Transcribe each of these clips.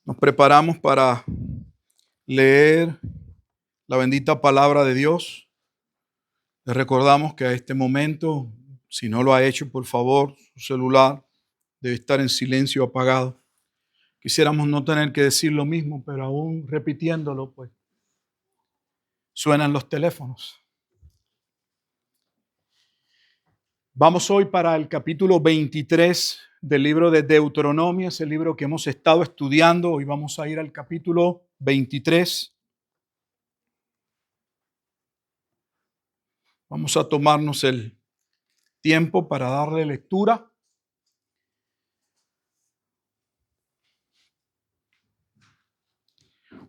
Nos preparamos para leer la bendita palabra de Dios. Les recordamos que a este momento, si no lo ha hecho, por favor, su celular debe estar en silencio apagado. Quisiéramos no tener que decir lo mismo, pero aún repitiéndolo, pues suenan los teléfonos. Vamos hoy para el capítulo 23 del libro de Deuteronomio, ese libro que hemos estado estudiando. Hoy vamos a ir al capítulo 23. Vamos a tomarnos el tiempo para darle lectura.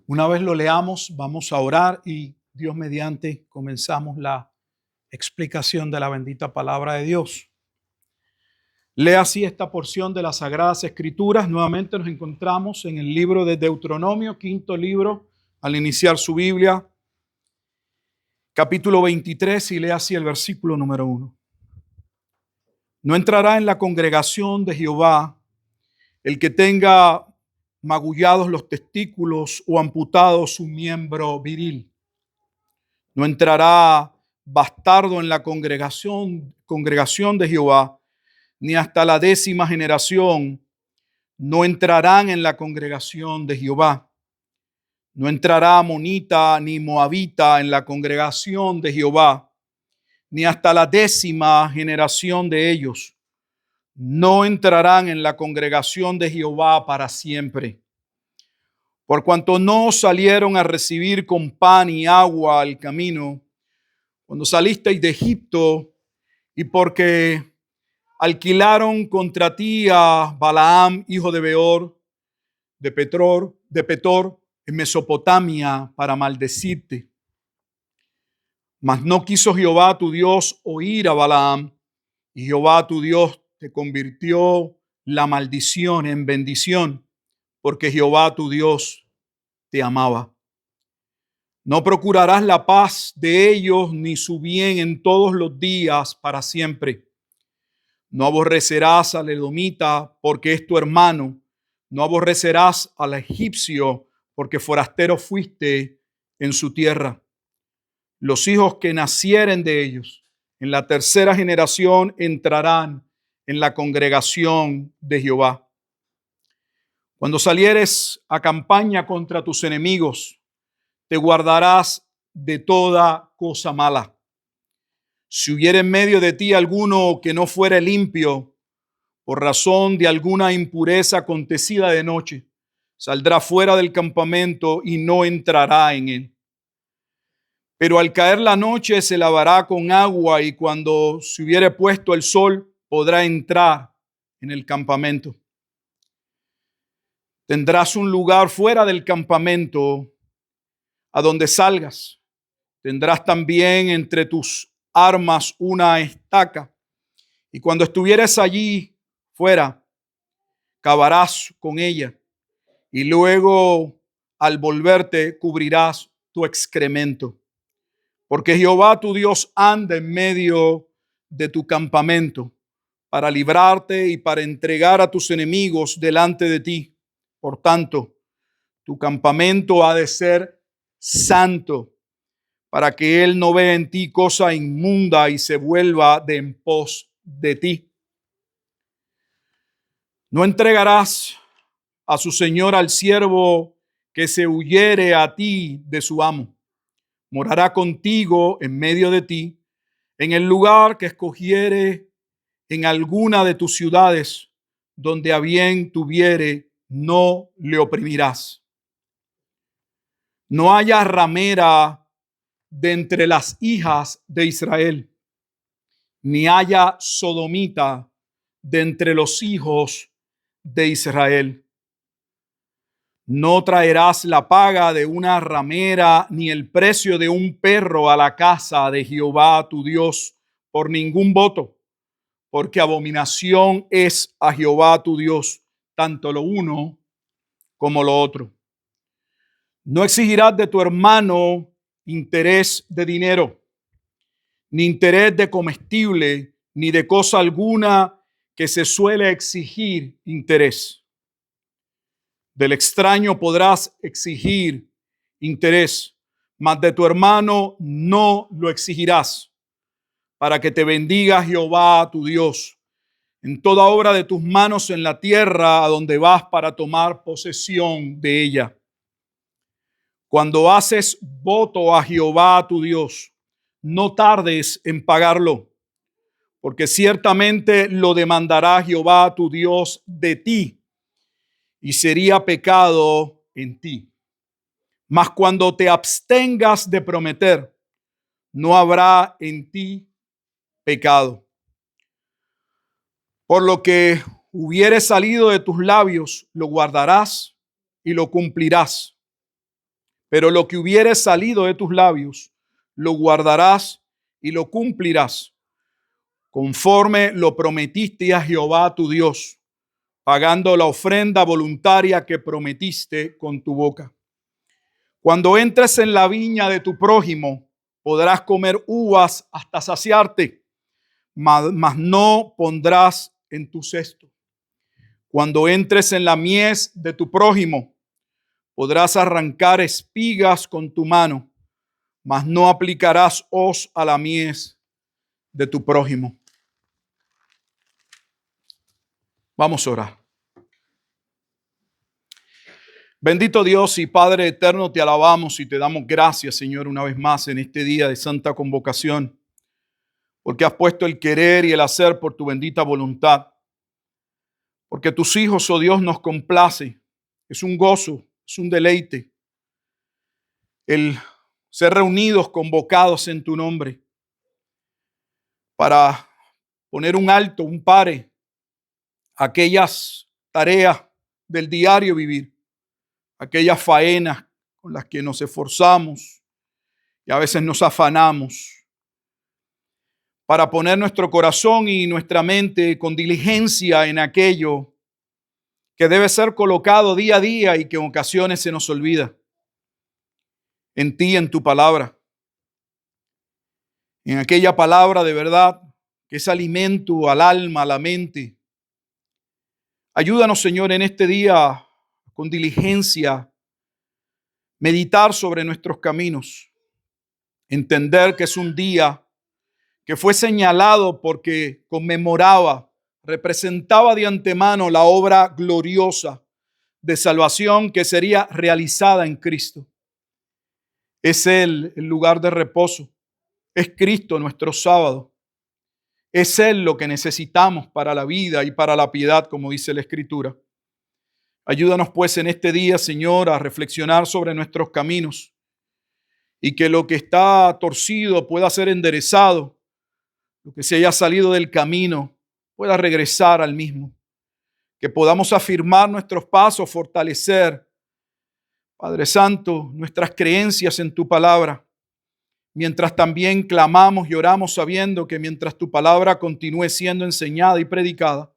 Una vez lo leamos, vamos a orar y Dios mediante comenzamos la explicación de la bendita palabra de Dios. Lea así esta porción de las Sagradas Escrituras. Nuevamente nos encontramos en el libro de Deuteronomio, quinto libro, al iniciar su Biblia, capítulo 23, y lea así el versículo número 1. No entrará en la congregación de Jehová el que tenga magullados los testículos o amputados su miembro viril. No entrará bastardo en la congregación de Jehová, ni hasta la 10ª generación no entrarán en la congregación de Jehová. No entrará amonita ni moabita en la congregación de Jehová, ni hasta la 10ª generación de ellos. No entrarán en la congregación de Jehová para siempre. Por cuanto no salieron a recibir con pan y agua al camino, cuando salisteis de Egipto, y porque alquilaron contra ti a Balaam, hijo de Beor, de Petor, en Mesopotamia, para maldecirte. Mas no quiso Jehová tu Dios oír a Balaam, y Jehová tu Dios te convirtió la maldición en bendición, porque Jehová tu Dios te amaba. No procurarás la paz de ellos ni su bien en todos los días para siempre. No aborrecerás al edomita porque es tu hermano. No aborrecerás al egipcio porque forastero fuiste en su tierra. Los hijos que nacieren de ellos en la 3ª generación entrarán en la congregación de Jehová. Cuando salieres a campaña contra tus enemigos, te guardarás de toda cosa mala. Si hubiere en medio de ti alguno que no fuere limpio, por razón de alguna impureza acontecida de noche, saldrá fuera del campamento y no entrará en él. Pero al caer la noche se lavará con agua, y cuando se hubiere puesto el sol podrá entrar en el campamento. Tendrás un lugar fuera del campamento a donde salgas. Tendrás también entre tus armas una estaca, y cuando estuvieres allí fuera, cavarás con ella, y luego al volverte cubrirás tu excremento. Porque Jehová tu Dios anda en medio de tu campamento para librarte y para entregar a tus enemigos delante de ti. Por tanto, tu campamento ha de ser santo, para que él no vea en ti cosa inmunda y se vuelva de en pos de ti. No entregarás a su señor al siervo que se huyere a ti de su amo. Morará contigo en medio de ti, en el lugar que escogiere en alguna de tus ciudades, donde a bien tuviere, no le oprimirás. No haya ramera de entre las hijas de Israel, ni haya sodomita de entre los hijos de Israel. No traerás la paga de una ramera ni el precio de un perro a la casa de Jehová tu Dios por ningún voto, porque abominación es a Jehová tu Dios, tanto lo uno como lo otro. No exigirás de tu hermano interés de dinero, ni interés de comestible, ni de cosa alguna que se suele exigir interés. Del extraño podrás exigir interés, mas de tu hermano no lo exigirás, para que te bendiga Jehová tu Dios en toda obra de tus manos en la tierra a donde vas para tomar posesión de ella. Cuando haces voto a Jehová tu Dios, no tardes en pagarlo, porque ciertamente lo demandará Jehová tu Dios de ti, y sería pecado en ti. Mas cuando te abstengas de prometer, no habrá en ti pecado. Por lo que hubiere salido de tus labios, lo guardarás y lo cumplirás. Pero lo que hubiere salido de tus labios, lo guardarás y lo cumplirás, conforme lo prometiste a Jehová tu Dios, pagando la ofrenda voluntaria que prometiste con tu boca. Cuando entres en la viña de tu prójimo, podrás comer uvas hasta saciarte, mas no pondrás en tu cesto. Cuando entres en la mies de tu prójimo, podrás arrancar espigas con tu mano, mas no aplicarás hoz a la mies de tu prójimo. Vamos a orar. Bendito Dios y Padre eterno, te alabamos y te damos gracias, Señor, una vez más en este día de santa convocación, porque has puesto el querer y el hacer por tu bendita voluntad. Porque tus hijos, oh Dios, nos complace. Es un gozo, es un deleite el ser reunidos, convocados en tu nombre, para poner un alto, un pare a aquellas tareas del diario vivir, aquellas faenas con las que nos esforzamos y a veces nos afanamos, para poner nuestro corazón y nuestra mente con diligencia en aquello que debe ser colocado día a día y que en ocasiones se nos olvida. En ti, en tu palabra. En aquella palabra de verdad que es alimento al alma, a la mente. Ayúdanos, Señor, en este día con diligencia, meditar sobre nuestros caminos, entender que es un día que fue señalado porque conmemoraba, representaba de antemano la obra gloriosa de salvación que sería realizada en Cristo. Es Él el lugar de reposo. Es Cristo nuestro sábado. Es Él lo que necesitamos para la vida y para la piedad, como dice la Escritura. Ayúdanos pues en este día, Señor, a reflexionar sobre nuestros caminos y que lo que está torcido pueda ser enderezado, lo que se haya salido del camino pueda regresar al mismo, que podamos afirmar nuestros pasos, fortalecer, Padre Santo, nuestras creencias en tu palabra, mientras también clamamos y oramos sabiendo que mientras tu palabra continúe siendo enseñada y predicada,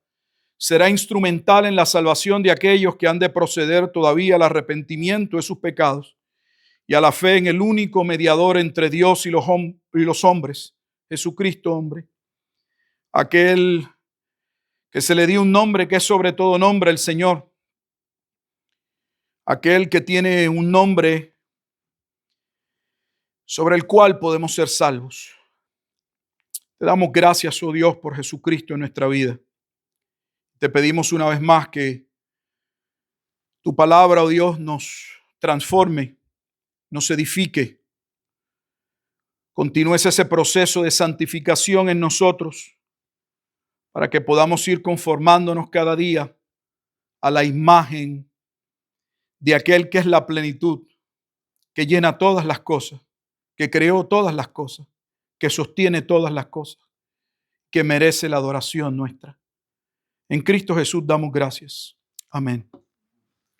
será instrumental en la salvación de aquellos que han de proceder todavía al arrepentimiento de sus pecados y a la fe en el único mediador entre Dios y los hombres, Jesucristo hombre, aquel que se le dio un nombre que es sobre todo nombre, el Señor, aquel que tiene un nombre sobre el cual podemos ser salvos. Te damos gracias, oh Dios, por Jesucristo en nuestra vida. Te pedimos una vez más que tu palabra, oh Dios, nos transforme, nos edifique. Continúes ese proceso de santificación en nosotros para que podamos ir conformándonos cada día a la imagen de aquel que es la plenitud, que llena todas las cosas, que creó todas las cosas, que sostiene todas las cosas, que merece la adoración nuestra. En Cristo Jesús damos gracias. Amén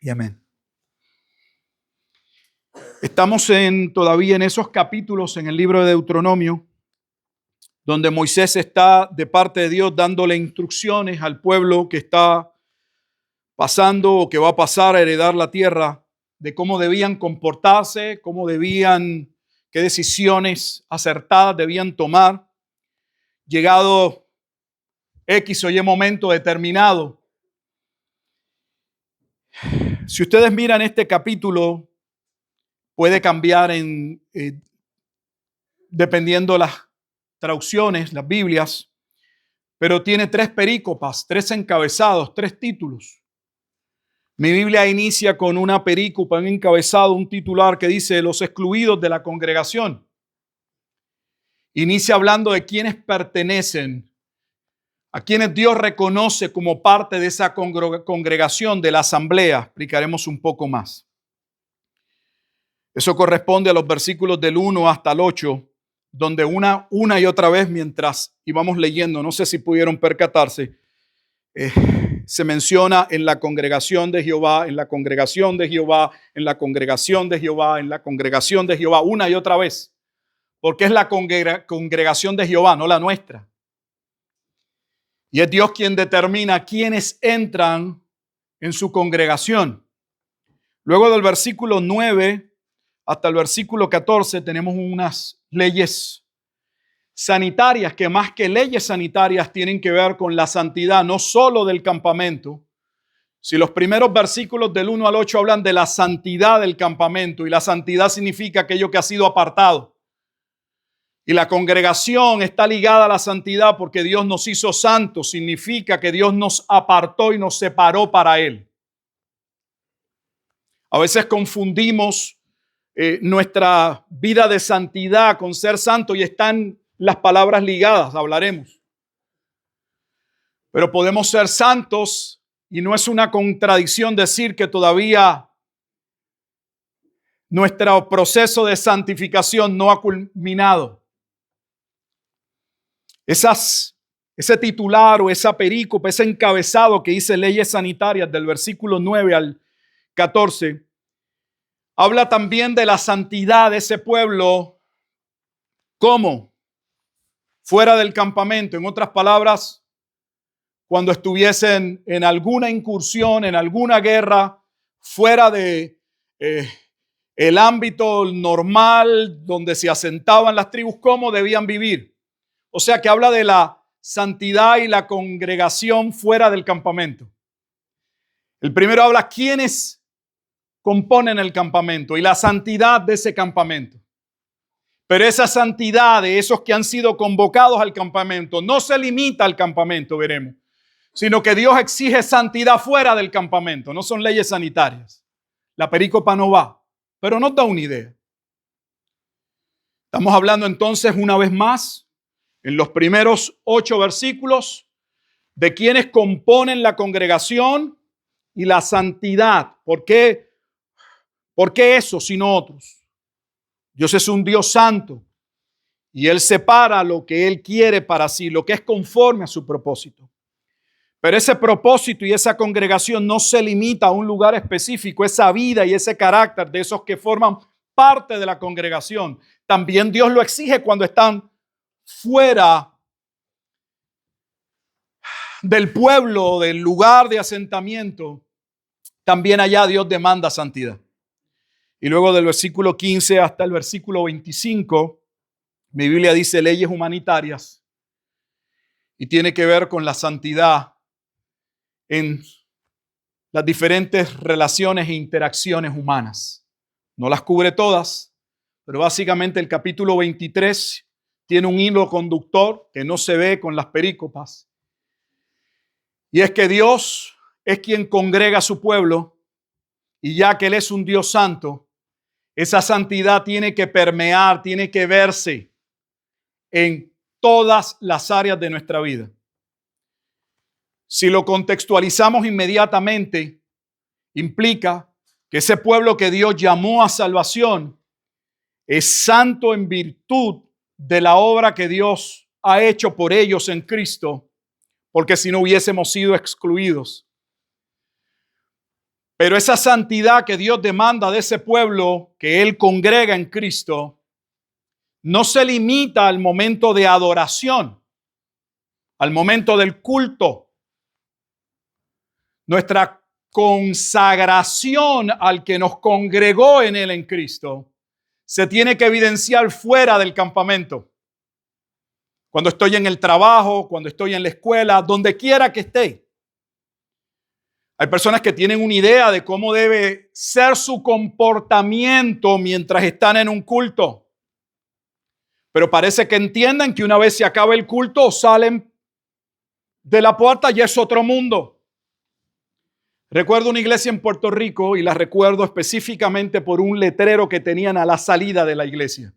y amén. Estamos todavía en esos capítulos en el libro de Deuteronomio, donde Moisés está de parte de Dios dándole instrucciones al pueblo que está pasando o que va a pasar a heredar la tierra, de cómo debían comportarse, qué decisiones acertadas debían tomar, llegado X o Y momento determinado. Si ustedes miran este capítulo, puede cambiar dependiendo las traducciones, las Biblias, pero tiene 3 perícopas, 3 encabezados, 3 títulos. Mi Biblia inicia con una perícopa, un encabezado, un titular que dice los excluidos de la congregación. Inicia hablando de quienes pertenecen, a quienes Dios reconoce como parte de esa congregación, de la asamblea. Explicaremos un poco más. Eso corresponde a los versículos del 1 hasta el 8, donde una y otra vez mientras íbamos leyendo, no sé si pudieron percatarse, se menciona en la congregación de Jehová, en la congregación de Jehová, en la congregación de Jehová, en la congregación de Jehová, una y otra vez, porque es la congregación de Jehová, no la nuestra. Y es Dios quien determina quiénes entran en su congregación. Luego del versículo 9 hasta el versículo 14 tenemos unas leyes sanitarias que más que leyes sanitarias tienen que ver con la santidad, no solo del campamento. Si los primeros versículos del 1 al 8 hablan de la santidad del campamento, y la santidad significa aquello que ha sido apartado. Y la congregación está ligada a la santidad porque Dios nos hizo santos, significa que Dios nos apartó y nos separó para Él. A veces confundimos nuestra vida de santidad con ser santo y están las palabras ligadas, hablaremos. Pero podemos ser santos y no es una contradicción decir que todavía nuestro proceso de santificación no ha culminado. Ese titular o esa perícopa, ese encabezado que dice leyes sanitarias del versículo 9 al 14, habla también de la santidad de ese pueblo como fuera del campamento. En otras palabras, cuando estuviesen en alguna incursión, en alguna guerra, fuera de el ámbito normal donde se asentaban las tribus, cómo debían vivir. O sea que habla de la santidad y la congregación fuera del campamento. El primero habla quiénes componen el campamento y la santidad de ese campamento. Pero esa santidad de esos que han sido convocados al campamento no se limita al campamento, veremos, sino que Dios exige santidad fuera del campamento. No son leyes sanitarias. La perícopa no va, pero nos da una idea. Estamos hablando entonces una vez más, en los primeros 8 versículos, de quienes componen la congregación y la santidad. ¿Por qué? ¿Por qué eso sino otros? Dios es un Dios santo y Él separa lo que Él quiere para sí, lo que es conforme a su propósito. Pero ese propósito y esa congregación no se limita a un lugar específico, esa vida y ese carácter de esos que forman parte de la congregación. También Dios lo exige cuando están fuera del pueblo, del lugar de asentamiento. También allá Dios demanda santidad. Y luego del versículo 15 hasta el versículo 25, mi Biblia dice leyes humanitarias y tiene que ver con la santidad en las diferentes relaciones e interacciones humanas. No las cubre todas, pero básicamente el capítulo 23 tiene un hilo conductor que no se ve con las perícopas. Y es que Dios es quien congrega a su pueblo y ya que Él es un Dios santo, esa santidad tiene que permear, tiene que verse en todas las áreas de nuestra vida. Si lo contextualizamos inmediatamente, implica que ese pueblo que Dios llamó a salvación es santo en virtud de la obra que Dios ha hecho por ellos en Cristo, porque si no hubiésemos sido excluidos. Pero esa santidad que Dios demanda de ese pueblo que Él congrega en Cristo no se limita al momento de adoración, al momento del culto. Nuestra consagración al que nos congregó en Él en Cristo se tiene que evidenciar fuera del campamento. Cuando estoy en el trabajo, cuando estoy en la escuela, donde quiera que esté. Hay personas que tienen una idea de cómo debe ser su comportamiento mientras están en un culto. Pero parece que entienden que una vez se acaba el culto, salen de la puerta y es otro mundo. Recuerdo una iglesia en Puerto Rico y la recuerdo específicamente por un letrero que tenían a la salida de la iglesia.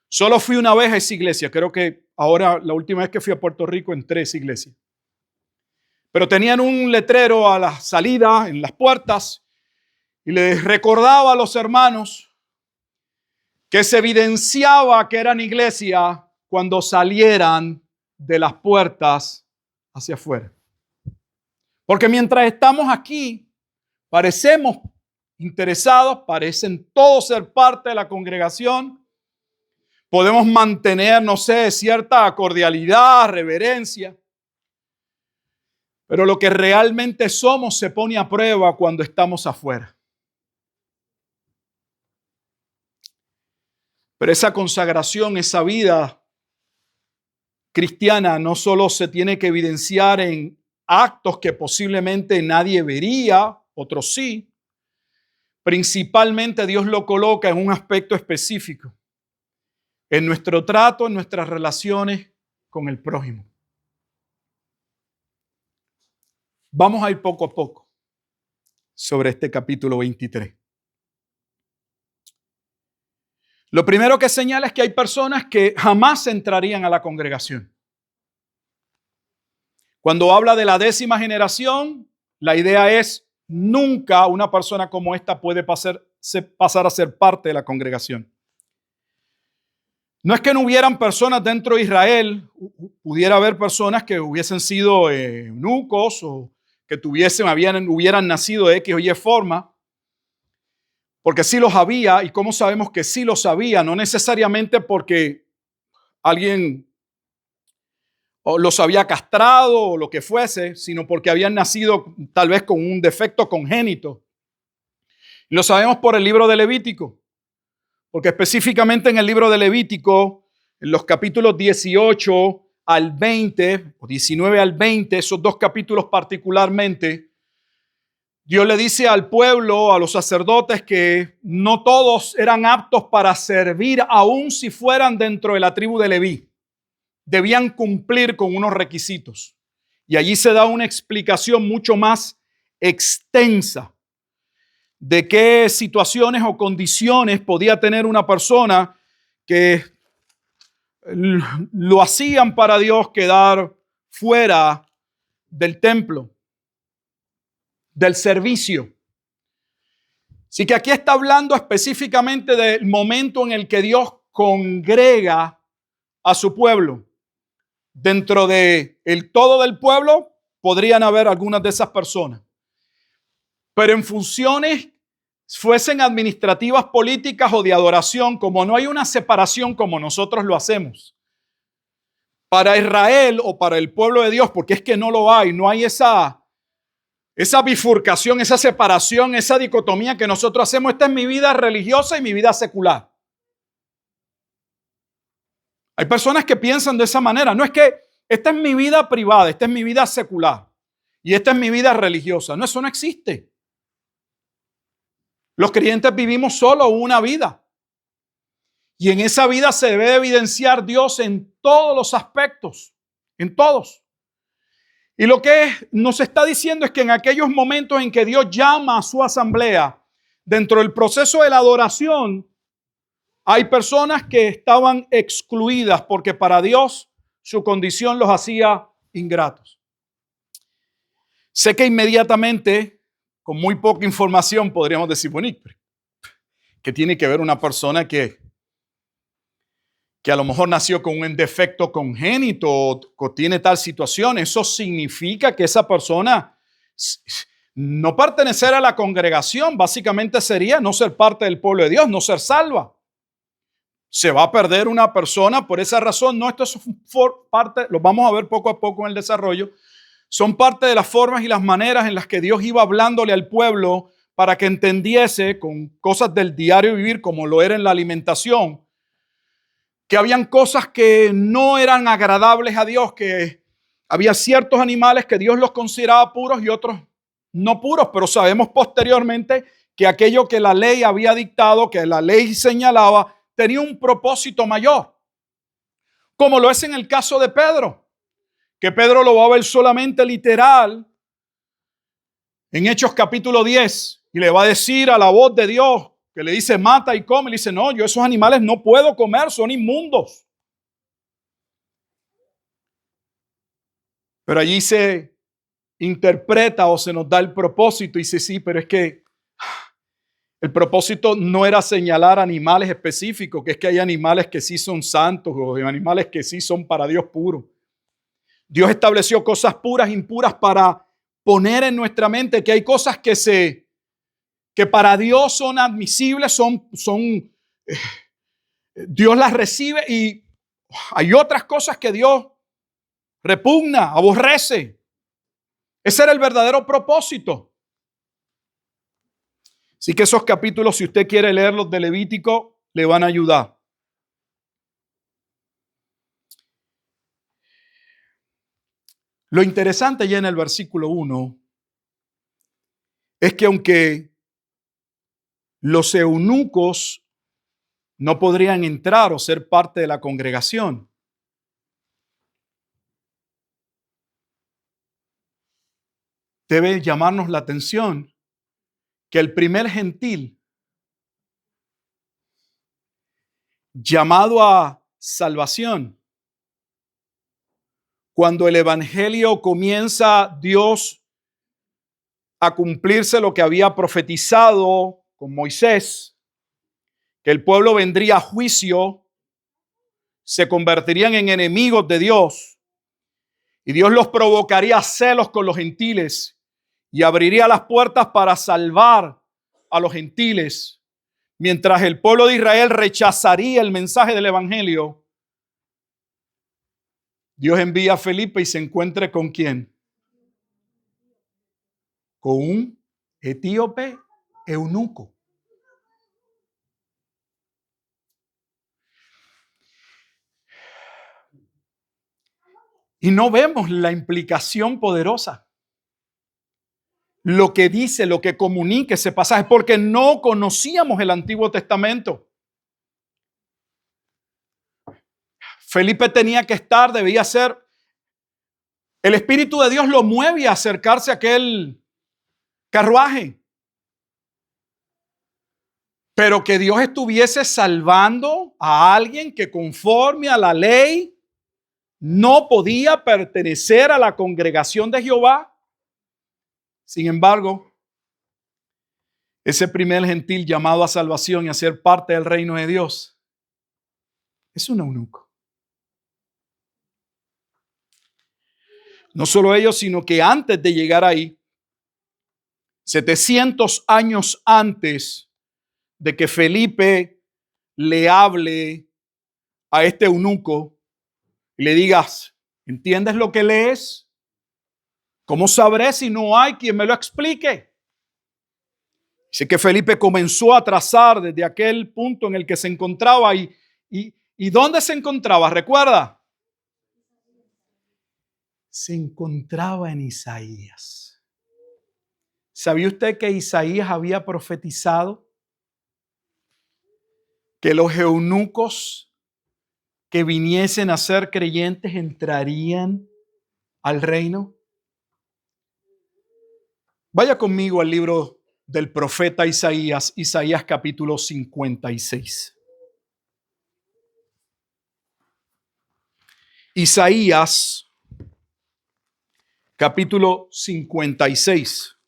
Solo fui una vez a esa iglesia. Creo que ahora, la última vez que fui a Puerto Rico, entré a esa iglesia. Pero tenían un letrero a la salida, en las puertas, y les recordaba a los hermanos que se evidenciaba que eran iglesia cuando salieran de las puertas hacia afuera. Porque mientras estamos aquí, parecemos interesados, parecen todos ser parte de la congregación. Podemos mantener, no sé, cierta cordialidad, reverencia. Pero lo que realmente somos se pone a prueba cuando estamos afuera. Pero esa consagración, esa vida cristiana no solo se tiene que evidenciar en actos que posiblemente nadie vería, otros sí. Principalmente Dios lo coloca en un aspecto específico, en nuestro trato, en nuestras relaciones con el prójimo. Vamos a ir poco a poco sobre este capítulo 23. Lo primero que señala es que hay personas que jamás entrarían a la congregación. Cuando habla de la 10ª generación, la idea es nunca una persona como esta puede pasar a ser parte de la congregación. No es que no hubieran personas dentro de Israel, pudiera haber personas que hubiesen sido eunucos o que hubieran nacido de X o Y forma, porque sí los había. ¿Y cómo sabemos que sí los había? No necesariamente porque alguien los había castrado o lo que fuese, sino porque habían nacido tal vez con un defecto congénito. Lo sabemos por el libro de Levítico, porque específicamente en el libro de Levítico, en los capítulos 18 al 20, o 19 al 20, esos dos capítulos particularmente, Dios le dice al pueblo, a los sacerdotes, que no todos eran aptos para servir, aun si fueran dentro de la tribu de Leví. Debían cumplir con unos requisitos. Y allí se da una explicación mucho más extensa de qué situaciones o condiciones podía tener una persona que lo hacían para Dios quedar fuera del templo, del servicio. Así que aquí está hablando específicamente del momento en el que Dios congrega a su pueblo. Dentro de el todo del pueblo podrían haber algunas de esas personas. Pero en funciones, fuesen administrativas, políticas o de adoración, como no hay una separación como nosotros lo hacemos, para Israel o para el pueblo de Dios, porque es que no hay esa bifurcación, esa separación, esa dicotomía que nosotros hacemos. Esta es mi vida religiosa y mi vida secular. Hay personas que piensan de esa manera. No es que esta es mi vida privada, esta es mi vida secular y esta es mi vida religiosa. No, eso no existe. Los creyentes vivimos solo una vida. Y en esa vida se debe evidenciar Dios en todos los aspectos, en todos. Y lo que nos está diciendo es que en aquellos momentos en que Dios llama a su asamblea, dentro del proceso de la adoración, hay personas que estaban excluidas porque para Dios su condición los hacía ingratos. Sé que inmediatamente, con muy poca información, podríamos decir, bueno, ¿qué tiene que ver una persona que a lo mejor nació con un defecto congénito o tiene tal situación? Eso significa que esa persona no pertenecer a la congregación básicamente sería no ser parte del pueblo de Dios, no ser salva. Se va a perder una persona por esa razón. No, esto es parte, lo vamos a ver poco a poco en el desarrollo. Son parte de las formas y las maneras en las que Dios iba hablándole al pueblo para que entendiese con cosas del diario vivir, como lo era en la alimentación, que habían cosas que no eran agradables a Dios, que había ciertos animales que Dios los consideraba puros y otros no puros, pero sabemos posteriormente que aquello que la ley había dictado, que la ley señalaba, tenía un propósito mayor. Como lo es en el caso de Pedro, que Pedro lo va a ver solamente literal en Hechos capítulo 10 y le va a decir a la voz de Dios que le dice mata y come, le dice no, yo esos animales no puedo comer, son inmundos. Pero allí se interpreta o se nos da el propósito y dice sí, pero es que el propósito no era señalar animales específicos, que es que hay animales que sí son santos o animales que sí son para Dios puro. Dios estableció cosas puras, impuras para poner en nuestra mente que hay cosas que para Dios son admisibles, Dios las recibe y hay otras cosas que Dios repugna, aborrece. Ese era el verdadero propósito. Así que esos capítulos, si usted quiere leerlos de Levítico, le van a ayudar. Lo interesante ya en el versículo 1 es que aunque los eunucos no podrían entrar o ser parte de la congregación, debe llamarnos la atención que el primer gentil llamado a salvación, cuando el evangelio comienza Dios a cumplirse lo que había profetizado con Moisés, que el pueblo vendría a juicio, se convertirían en enemigos de Dios y Dios los provocaría a celos con los gentiles y abriría las puertas para salvar a los gentiles, mientras el pueblo de Israel rechazaría el mensaje del evangelio. Dios envía a Felipe y se encuentra ¿con quién? Con un etíope eunuco. Y no vemos la implicación poderosa. Lo que dice, lo que comunica ese pasaje, porque no conocíamos el Antiguo Testamento. Felipe tenía que estar, debía ser. El Espíritu de Dios lo mueve a acercarse a aquel carruaje. Pero que Dios estuviese salvando a alguien que conforme a la ley no podía pertenecer a la congregación de Jehová. Sin embargo, ese primer gentil llamado a salvación y a ser parte del reino de Dios es un eunuco. No solo ellos, sino que antes de llegar ahí, 700 años antes de que Felipe le hable a este eunuco y le digas, ¿entiendes lo que lees? ¿Cómo sabré si no hay quien me lo explique? Dice que Felipe comenzó a trazar desde aquel punto en el que se encontraba y ¿dónde se encontraba? ¿Recuerda? Se encontraba en Isaías. ¿Sabía usted que Isaías había profetizado que los eunucos que viniesen a ser creyentes entrarían al reino? Vaya conmigo al libro del profeta Isaías, Isaías capítulo 56. Isaías capítulo 56.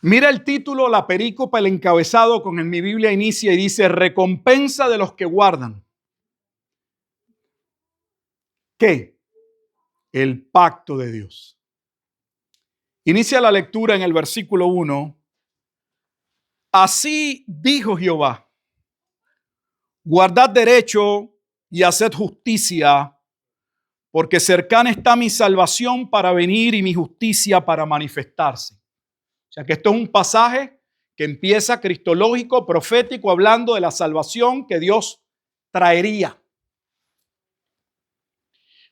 Mira el título, la perícopa, el encabezado con el mi Biblia inicia y dice recompensa de los que guardan. ¿Qué? El pacto de Dios. Inicia la lectura en el versículo 1. Así dijo Jehová, guardad derecho y haced justicia, porque cercana está mi salvación para venir y mi justicia para manifestarse. sea que esto es un pasaje que empieza cristológico, profético, hablando de la salvación que Dios traería.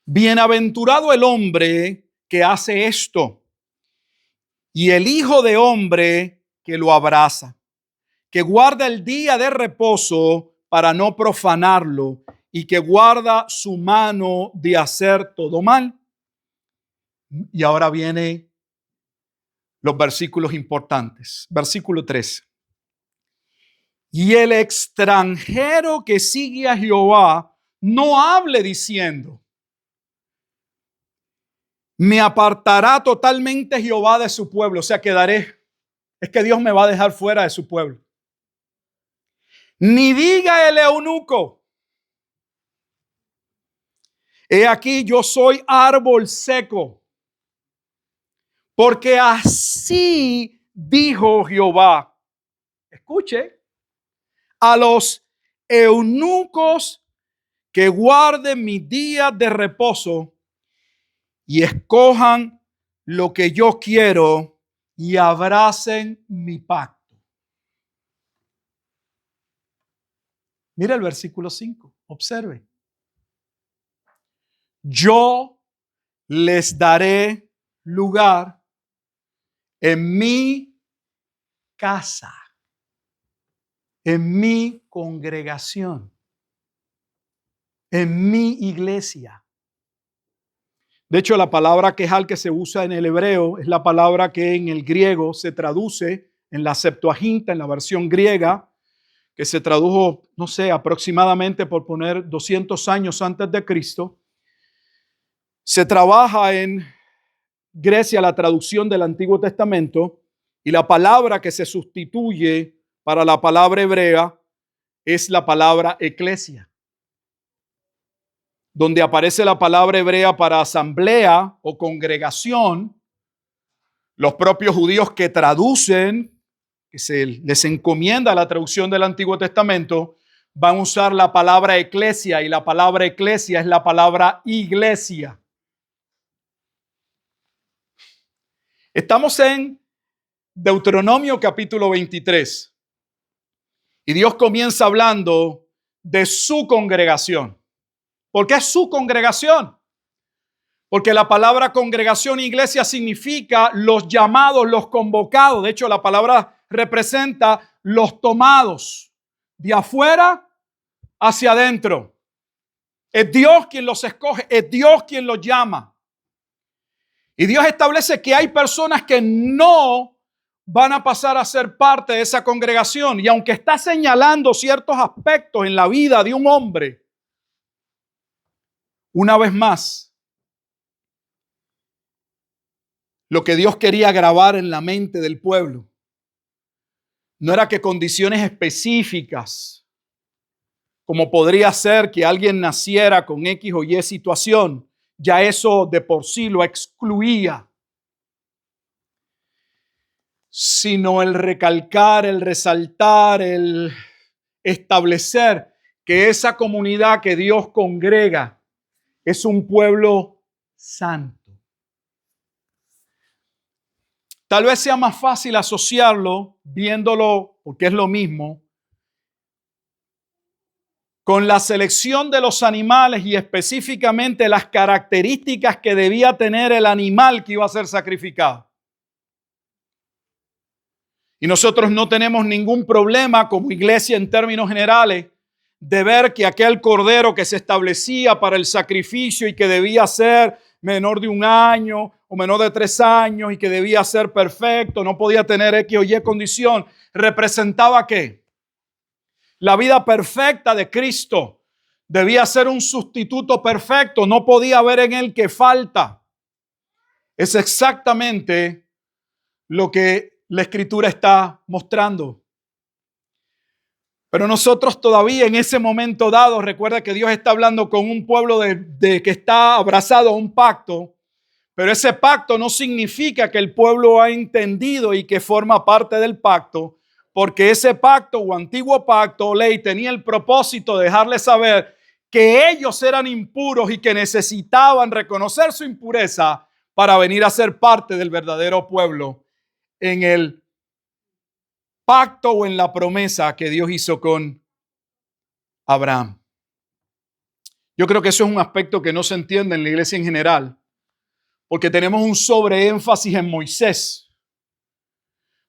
Bienaventurado el hombre que hace esto y el Hijo de hombre que lo abraza, que guarda el día de reposo para no profanarlo y que guarda su mano de hacer todo mal. Y ahora vienen los versículos importantes. Versículo 13. Y el extranjero que sigue a Jehová no hable diciendo: me apartará totalmente Jehová de su pueblo. O sea, quedaré. Es que Dios me va a dejar fuera de su pueblo. Ni diga el eunuco: he aquí yo soy árbol seco. Porque así dijo Jehová. Escuche. A los eunucos que guarden mis días de reposo y escojan lo que yo quiero y abracen mi pacto. Mira el versículo 5. Observe. Yo les daré lugar en mi casa, en mi congregación, en mi iglesia. De hecho, la palabra quejal que se usa en el hebreo es la palabra que en el griego se traduce en la Septuaginta, en la versión griega, que se tradujo, no sé, aproximadamente, por poner 200 años antes de Cristo. Se trabaja en Grecia la traducción del Antiguo Testamento y la palabra que se sustituye para la palabra hebrea es la palabra eclesia, donde aparece la palabra hebrea para asamblea o congregación. Los propios judíos que traducen, que se les encomienda la traducción del Antiguo Testamento, van a usar la palabra eclesia, y la palabra eclesia es la palabra iglesia. Estamos en Deuteronomio capítulo 23 y Dios comienza hablando de su congregación. ¿Por qué es su congregación? Porque la palabra congregación e iglesia significa los llamados, los convocados. De hecho, la palabra representa los tomados de afuera hacia adentro. Es Dios quien los escoge, es Dios quien los llama. Y Dios establece que hay personas que no van a pasar a ser parte de esa congregación. Y aunque está señalando ciertos aspectos en la vida de un hombre, una vez más, lo que Dios quería grabar en la mente del pueblo no era que condiciones específicas, como podría ser que alguien naciera con X o Y situación, ya eso de por sí lo excluía, sino el recalcar, el resaltar, el establecer que esa comunidad que Dios congrega es un pueblo santo. Tal vez sea más fácil asociarlo, viéndolo, porque es lo mismo, con la selección de los animales y específicamente las características que debía tener el animal que iba a ser sacrificado. Y nosotros no tenemos ningún problema como iglesia en términos generales de ver que aquel cordero que se establecía para el sacrificio y que debía ser menor de 1 año o menor de 3 años y que debía ser perfecto, no podía tener X o Y condición, representaba ¿qué? La vida perfecta de Cristo. Debía ser un sustituto perfecto, no podía haber en él que falta. Es exactamente lo que la Escritura está mostrando. Pero nosotros todavía en ese momento dado, recuerda que Dios está hablando con un pueblo de que está abrazado a un pacto, pero ese pacto no significa que el pueblo ha entendido y que forma parte del pacto, porque ese pacto o antiguo pacto o ley tenía el propósito de dejarles saber que ellos eran impuros y que necesitaban reconocer su impureza para venir a ser parte del verdadero pueblo, en el pacto o en la promesa que Dios hizo con Abraham. Yo creo que eso es un aspecto que no se entiende en la iglesia en general, porque tenemos un sobreénfasis en Moisés.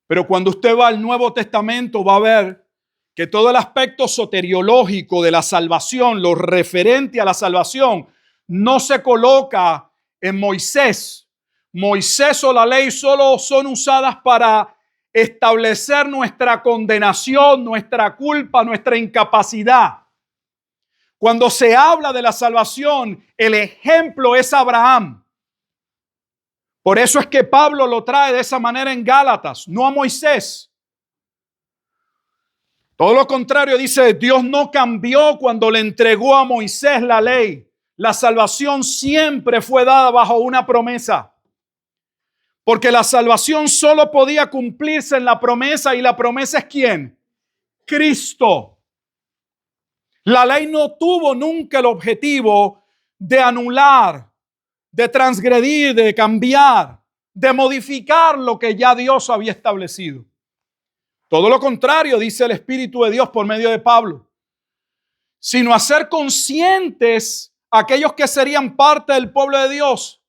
Pero cuando usted va al Nuevo Testamento va a ver que todo el aspecto soteriológico de la salvación, lo referente a la salvación, no se coloca en Moisés. Moisés o la ley solo son usadas para establecer nuestra condenación, nuestra culpa, nuestra incapacidad. Cuando se habla de la salvación, el ejemplo es Abraham. Por eso es que Pablo lo trae de esa manera en Gálatas, no a Moisés. Todo lo contrario, dice, Dios no cambió cuando le entregó a Moisés la ley. La salvación siempre fue dada bajo una promesa. Porque la salvación solo podía cumplirse en la promesa, y la promesa es ¿quién? Cristo. La ley no tuvo nunca el objetivo de anular, de transgredir, de cambiar, de modificar lo que ya Dios había establecido. Todo lo contrario, dice el Espíritu de Dios por medio de Pablo, sino hacer conscientes a aquellos que serían parte del pueblo de Dios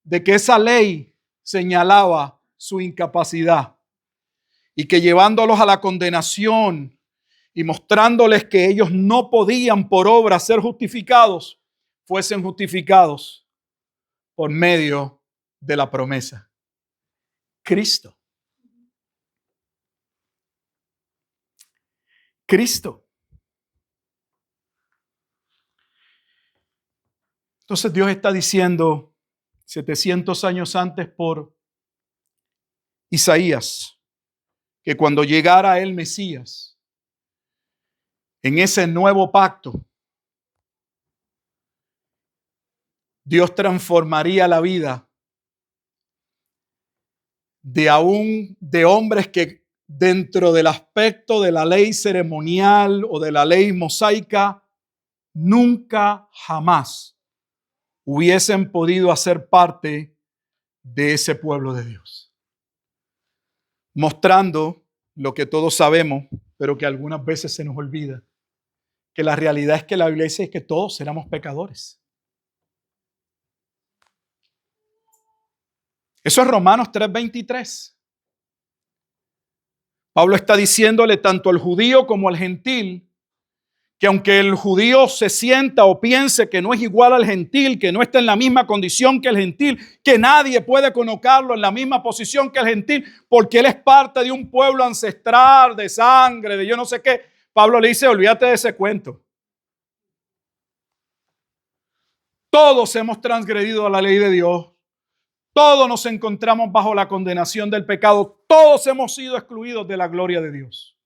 de que esa ley señalaba su incapacidad y que llevándolos a la condenación y mostrándoles que ellos no podían por obra ser justificados, fuesen justificados por medio de la promesa. Cristo. Cristo. Entonces Dios está diciendo 700 años antes por Isaías que cuando llegara el Mesías, en ese nuevo pacto, Dios transformaría la vida de hombres que dentro del aspecto de la ley ceremonial o de la ley mosaica nunca jamás hubiesen podido hacer parte de ese pueblo de Dios. Mostrando lo que todos sabemos, pero que algunas veces se nos olvida, que la realidad es que la Biblia dice que todos éramos pecadores. Eso es Romanos 3:23. Pablo está diciéndole tanto al judío como al gentil que aunque el judío se sienta o piense que no es igual al gentil, que no está en la misma condición que el gentil, que nadie puede colocarlo en la misma posición que el gentil, porque él es parte de un pueblo ancestral, de sangre, de yo no sé qué, Pablo le dice, olvídate de ese cuento. Todos hemos transgredido la ley de Dios. Todos nos encontramos bajo la condenación del pecado. Todos hemos sido excluidos de la gloria de Dios.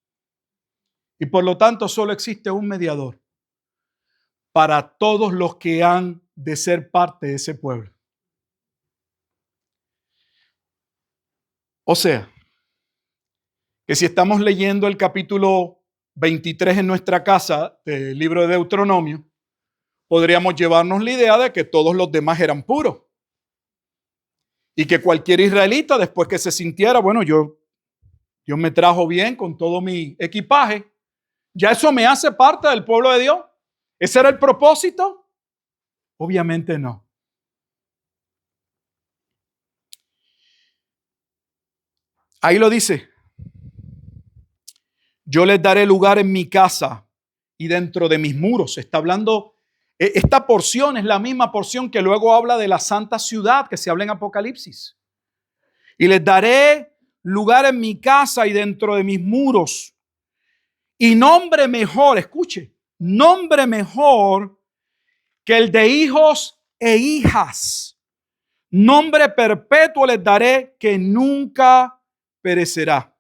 Y por lo tanto solo existe un mediador para todos los que han de ser parte de ese pueblo. O sea, que si estamos leyendo el capítulo 23 en nuestra casa del libro de Deuteronomio, podríamos llevarnos la idea de que todos los demás eran puros. Y que cualquier israelita, después que se sintiera, bueno, Dios me trajo bien con todo mi equipaje, ya eso me hace parte del pueblo de Dios. ¿Ese era el propósito? Obviamente no. Ahí lo dice. Yo les daré lugar en mi casa y dentro de mis muros. Está hablando, esta porción es la misma porción que luego habla de la santa ciudad que se habla en Apocalipsis. Y les daré lugar en mi casa y dentro de mis muros. Y nombre mejor, escuche, nombre mejor que el de hijos e hijas. Nombre perpetuo les daré que nunca perecerá.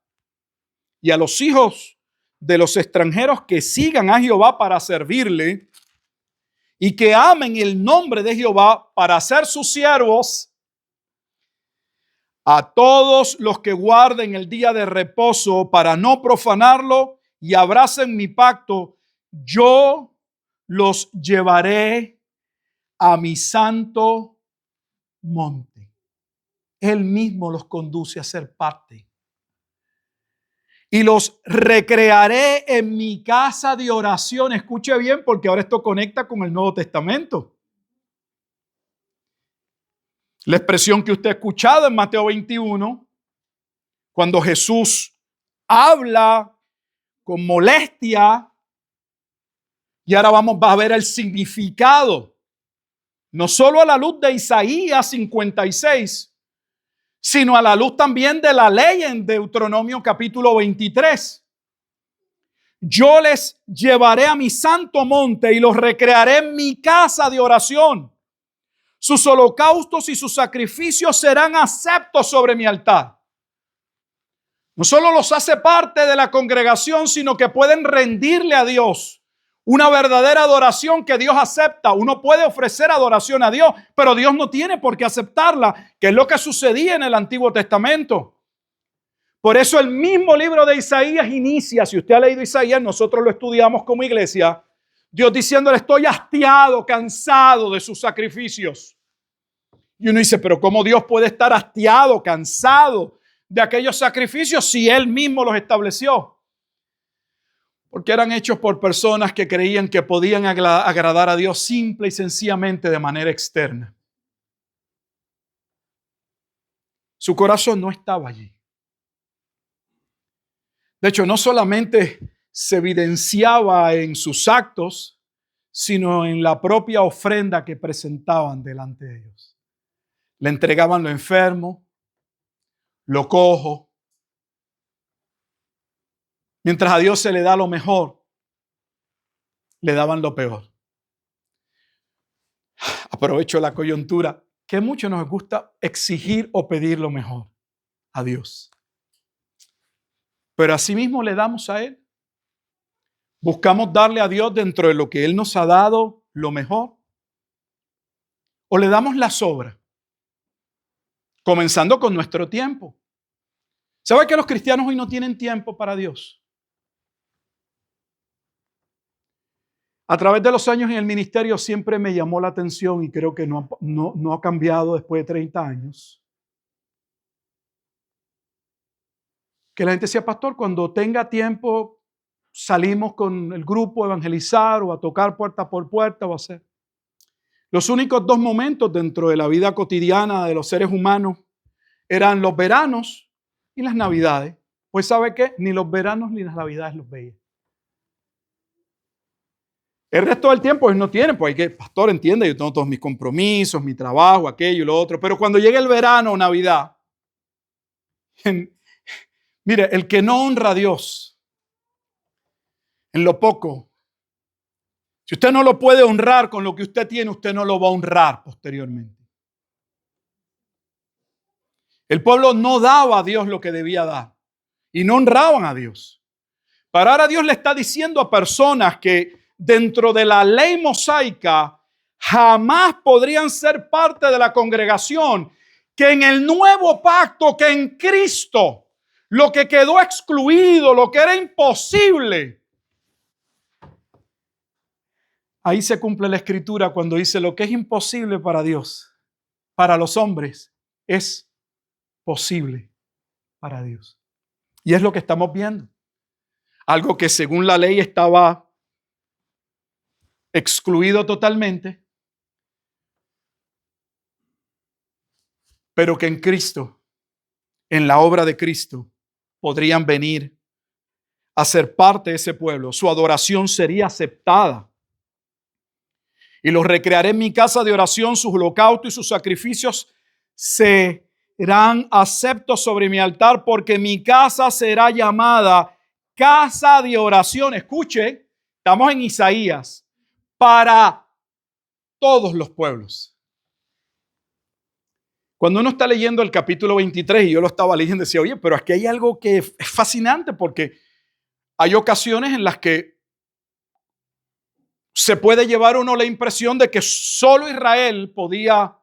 Y a los hijos de los extranjeros que sigan a Jehová para servirle y que amen el nombre de Jehová para ser sus siervos, a todos los que guarden el día de reposo para no profanarlo y abracen mi pacto, yo los llevaré a mi santo monte. Él mismo los conduce a ser parte. Y los recrearé en mi casa de oración. Escuche bien, porque ahora esto conecta con el Nuevo Testamento. La expresión que usted ha escuchado en Mateo 21, cuando Jesús habla con molestia, y ahora va a ver el significado, no solo a la luz de Isaías 56, sino a la luz también de la ley en Deuteronomio capítulo 23. Yo les llevaré a mi santo monte y los recrearé en mi casa de oración. Sus holocaustos y sus sacrificios serán aceptos sobre mi altar. No solo los hace parte de la congregación, sino que pueden rendirle a Dios una verdadera adoración que Dios acepta. Uno puede ofrecer adoración a Dios, pero Dios no tiene por qué aceptarla, que es lo que sucedía en el Antiguo Testamento. Por eso el mismo libro de Isaías inicia, si usted ha leído Isaías, nosotros lo estudiamos como iglesia, Dios diciéndole: estoy hastiado, cansado de sus sacrificios. Y uno dice: pero ¿cómo Dios puede estar hastiado, cansado de aquellos sacrificios si Él mismo los estableció? Porque eran hechos por personas que creían que podían agradar a Dios simple y sencillamente de manera externa. Su corazón no estaba allí. De hecho, no solamente se evidenciaba en sus actos, sino en la propia ofrenda que presentaban delante de ellos. Le entregaban lo enfermo, lo cojo. Mientras a Dios se le da lo mejor, le daban lo peor. Aprovecho la coyuntura, que mucho nos gusta exigir o pedir lo mejor a Dios. Pero asimismo le damos a Él. Buscamos darle a Dios dentro de lo que Él nos ha dado lo mejor. O le damos la sobra. Comenzando con nuestro tiempo. ¿Sabe que los cristianos hoy no tienen tiempo para Dios? A través de los años en el ministerio siempre me llamó la atención, y creo que no ha cambiado después de 30 años, que la gente decía: pastor, cuando tenga tiempo salimos con el grupo a evangelizar o a tocar puerta por puerta o a hacer. Los únicos 2 momentos dentro de la vida cotidiana de los seres humanos eran los veranos y las navidades. Pues ¿sabe qué? Ni los veranos ni las navidades los veía. El resto del tiempo ellos no tienen, pues hay que, pastor, entiende, yo tengo todos mis compromisos, mi trabajo, aquello y lo otro, pero cuando llegue el verano o Navidad, mire, el que no honra a Dios en lo poco, si usted no lo puede honrar con lo que usted tiene, usted no lo va a honrar posteriormente. El pueblo no daba a Dios lo que debía dar y no honraban a Dios. Pero ahora Dios le está diciendo a personas que dentro de la ley mosaica jamás podrían ser parte de la congregación, que en el nuevo pacto, que en Cristo, lo que quedó excluido, lo que era imposible, ahí se cumple la escritura cuando dice: lo que es imposible para Dios, para los hombres, es posible para Dios. Y es lo que estamos viendo. Algo que según la ley estaba excluido totalmente, pero que en Cristo, en la obra de Cristo, podrían venir a ser parte de ese pueblo. Su adoración sería aceptada. Y los recrearé en mi casa de oración, sus holocaustos y sus sacrificios serán aceptos sobre mi altar, porque mi casa será llamada casa de oración. Escuche, estamos en Isaías, para todos los pueblos. Cuando uno está leyendo el capítulo 23, y yo lo estaba leyendo, decía: oye, pero aquí hay algo que es fascinante, porque hay ocasiones en las que se puede llevar uno la impresión de que solo Israel podía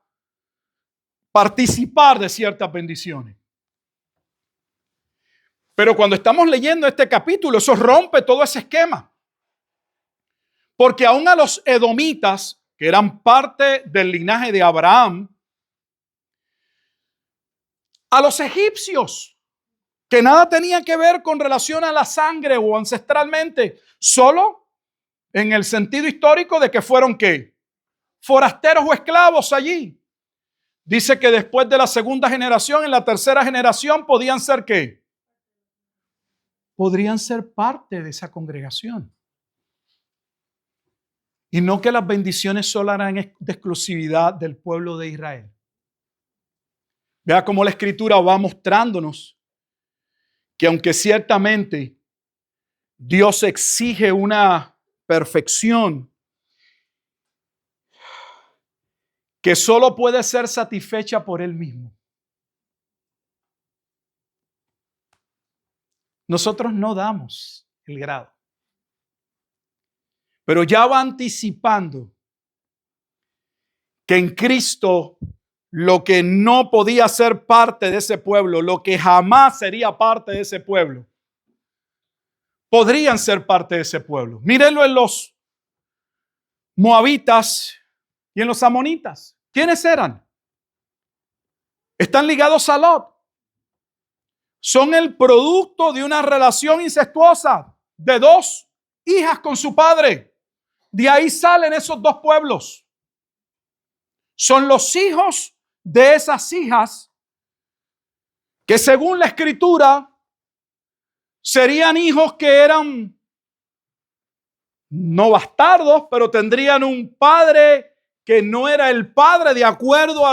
participar de ciertas bendiciones. Pero cuando estamos leyendo este capítulo, eso rompe todo ese esquema. Porque aún a los edomitas, que eran parte del linaje de Abraham, a los egipcios, que nada tenía que ver con relación a la sangre o ancestralmente, solo en el sentido histórico de que fueron ¿qué? Forasteros o esclavos allí. Dice que después de la segunda generación, en la tercera generación, podían ser ¿qué? Podrían ser parte de esa congregación. Y no que las bendiciones solo eran de exclusividad del pueblo de Israel. Vea cómo la Escritura va mostrándonos que aunque ciertamente Dios exige una perfección que solo puede ser satisfecha por Él mismo, nosotros no damos el grado. Pero ya va anticipando que en Cristo lo que no podía ser parte de ese pueblo, lo que jamás sería parte de ese pueblo, podrían ser parte de ese pueblo. Mírenlo en los moabitas y en los amonitas. ¿Quiénes eran? Están ligados a Lot. Son el producto de una relación incestuosa de dos hijas con su padre. De ahí salen esos dos pueblos. Son los hijos de esas hijas que según la Escritura serían hijos que eran no bastardos, pero tendrían un padre que no era el padre de acuerdo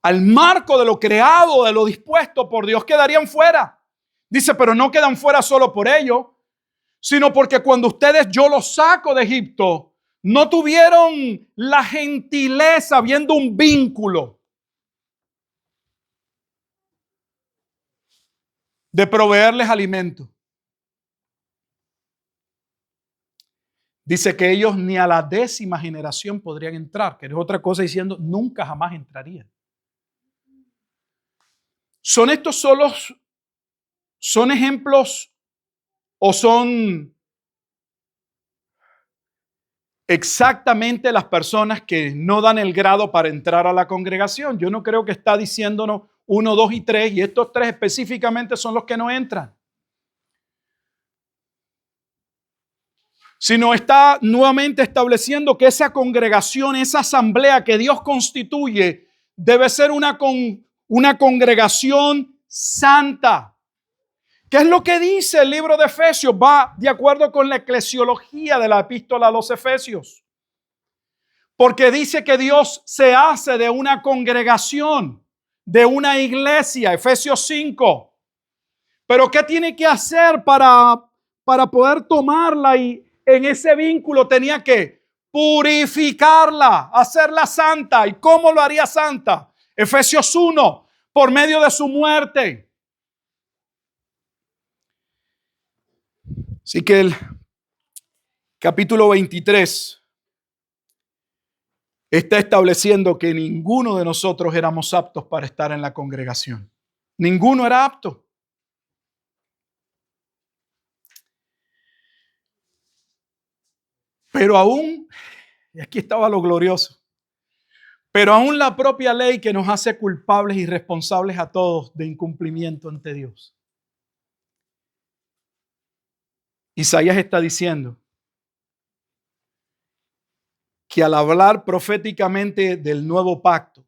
al marco de lo creado, de lo dispuesto por Dios. Quedarían fuera. Dice, pero no quedan fuera solo por ello, sino porque cuando yo los saco de Egipto, no tuvieron la gentileza viendo un vínculo de proveerles alimento. Dice que ellos ni a la 10ª generación podrían entrar, que es otra cosa diciendo, nunca jamás entrarían. ¿Son estos solos, son ejemplos o son exactamente las personas que no dan el grado para entrar a la congregación? Yo no creo que está diciéndonos 1, 2 y 3, y estos 3 específicamente son los que no entran. Sino está nuevamente estableciendo que esa congregación, esa asamblea que Dios constituye, debe ser una congregación santa. ¿Qué es lo que dice el libro de Efesios? Va de acuerdo con la eclesiología de la epístola a los Efesios. Porque dice que Dios se hace de una congregación, de una iglesia, Efesios 5. Pero ¿qué tiene que hacer para poder tomarla? Y en ese vínculo tenía que purificarla, hacerla santa. ¿Y cómo lo haría santa? Efesios 1, por medio de su muerte. Así que el capítulo 23 está estableciendo que ninguno de nosotros éramos aptos para estar en la congregación. Ninguno era apto. Pero aún, y aquí estaba lo glorioso, pero aún la propia ley que nos hace culpables y responsables a todos de incumplimiento ante Dios. Isaías está diciendo que al hablar proféticamente del nuevo pacto,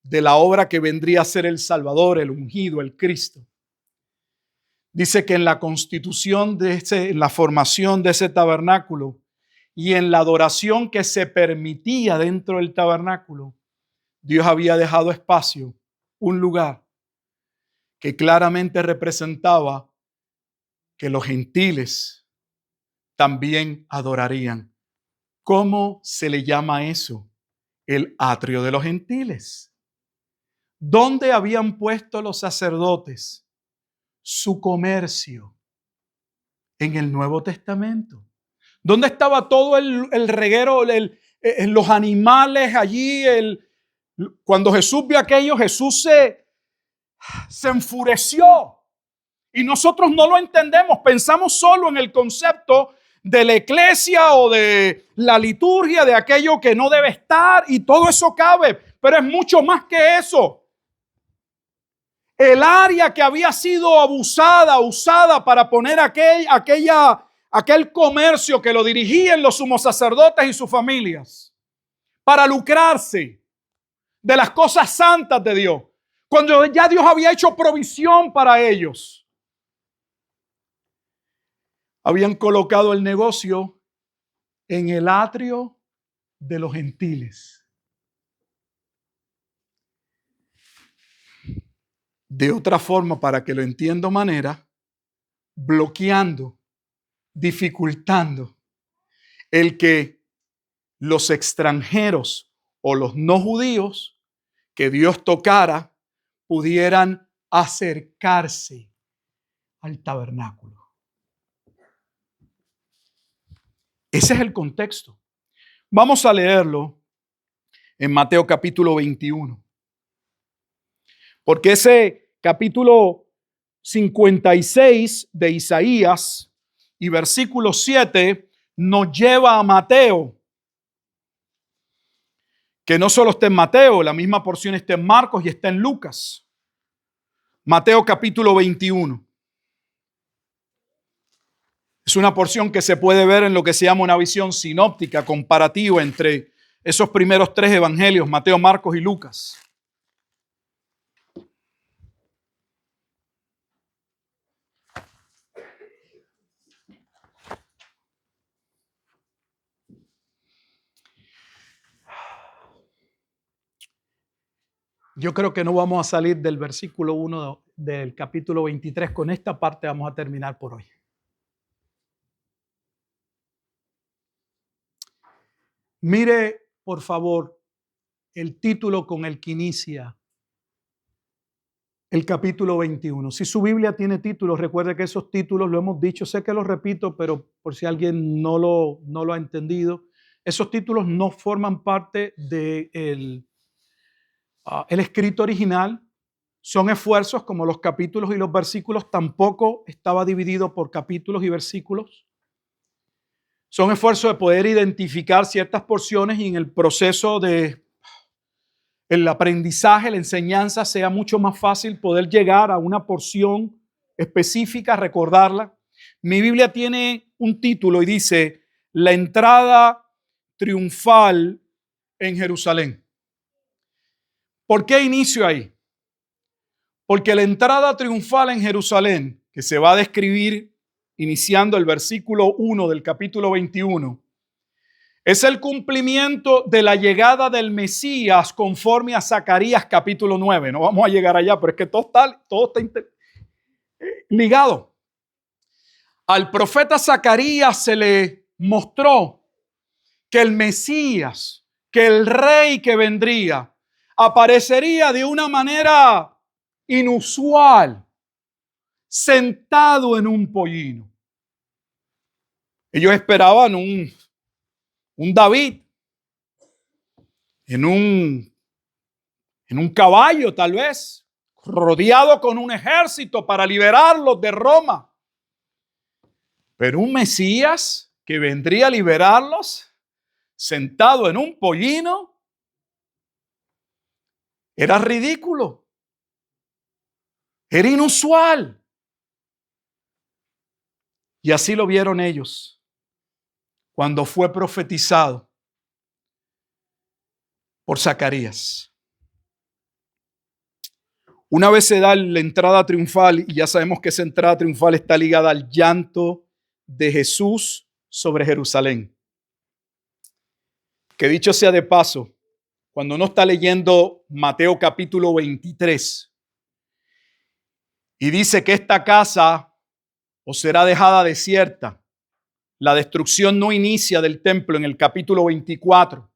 de la obra que vendría a ser el Salvador, el ungido, el Cristo, dice que en la constitución en la formación de ese tabernáculo y en la adoración que se permitía dentro del tabernáculo, Dios había dejado espacio, un lugar que claramente representaba que los gentiles también adorarían. ¿Cómo se le llama eso? El atrio de los gentiles. ¿Dónde habían puesto los sacerdotes su comercio? En el Nuevo Testamento. ¿Dónde estaba todo el reguero, los animales allí? Cuando Jesús vio aquello, Jesús se enfureció. Y nosotros no lo entendemos. Pensamos solo en el concepto de la iglesia o de la liturgia, de aquello que no debe estar, y todo eso cabe. Pero es mucho más que eso. el área que había sido abusada, usada para poner aquel comercio que lo dirigían los sumos sacerdotes y sus familias, para lucrarse de las cosas santas de Dios, cuando ya Dios había hecho provisión para ellos. Habían colocado el negocio en el atrio de los gentiles. De otra forma, para que lo entienda manera, bloqueando, dificultando el que los extranjeros o los no judíos que Dios tocara pudieran acercarse al tabernáculo. Ese es el contexto. Vamos a leerlo en Mateo capítulo 21. Porque ese capítulo 56 de Isaías y versículo 7 nos lleva a Mateo, que no solo está en Mateo, la misma porción está en Marcos y está en Lucas. Mateo capítulo 21. Es una porción que se puede ver en lo que se llama una visión sinóptica, comparativa entre esos primeros tres evangelios, Mateo, Marcos y Lucas. Yo creo que no vamos a salir del versículo 1 del capítulo 23. Con esta parte vamos a terminar por hoy. Mire, por favor, el título con el que inicia el capítulo 21. Si su Biblia tiene títulos, recuerde que esos títulos, lo hemos dicho, sé que los repito, pero por si alguien no lo ha entendido, esos títulos no forman parte del el escrito original. Son esfuerzos, como los capítulos y los versículos tampoco estaba dividido por capítulos y versículos. Son esfuerzos de poder identificar ciertas porciones y en el proceso de el aprendizaje, la enseñanza, sea mucho más fácil poder llegar a una porción específica, recordarla. Mi Biblia tiene un título y dice: La entrada triunfal en Jerusalén. ¿Por qué inicio ahí? Porque la entrada triunfal en Jerusalén, que se va a describir iniciando el versículo 1 del capítulo 21, es el cumplimiento de la llegada del Mesías conforme a Zacarías capítulo 9. No vamos a llegar allá, pero es que todo está ligado. Al profeta Zacarías se le mostró que el Mesías, que el rey que vendría, aparecería de una manera inusual, sentado en un pollino. Ellos esperaban un David en un caballo, tal vez, rodeado con un ejército para liberarlos de Roma. Pero un Mesías que vendría a liberarlos sentado en un pollino era ridículo. Era inusual. Y así lo vieron ellos cuando fue profetizado por Zacarías. Una vez se da la entrada triunfal, y ya sabemos que esa entrada triunfal está ligada al llanto de Jesús sobre Jerusalén. Que dicho sea de paso, cuando uno está leyendo Mateo capítulo 23 y dice que esta casa os será dejada desierta, la destrucción no inicia del templo en el capítulo 24.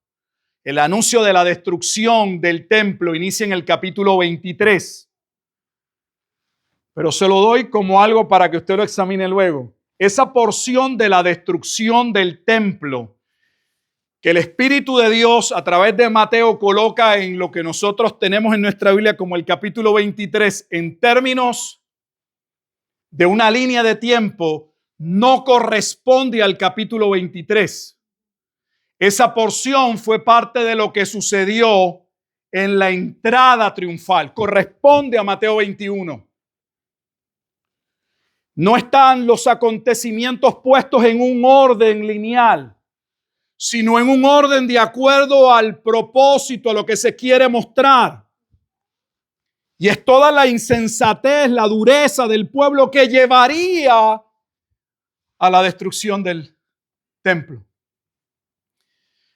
El anuncio de la destrucción del templo inicia en el capítulo 23. Pero se lo doy como algo para que usted lo examine luego. Esa porción de la destrucción del templo que el Espíritu de Dios a través de Mateo coloca en lo que nosotros tenemos en nuestra Biblia como el capítulo 23, en términos de una línea de tiempo, no corresponde al capítulo 23. Esa porción fue parte de lo que sucedió en la entrada triunfal. Corresponde a Mateo 21. No están los acontecimientos puestos en un orden lineal, sino en un orden de acuerdo al propósito, a lo que se quiere mostrar. Y es toda la insensatez, la dureza del pueblo que llevaría a la destrucción del templo.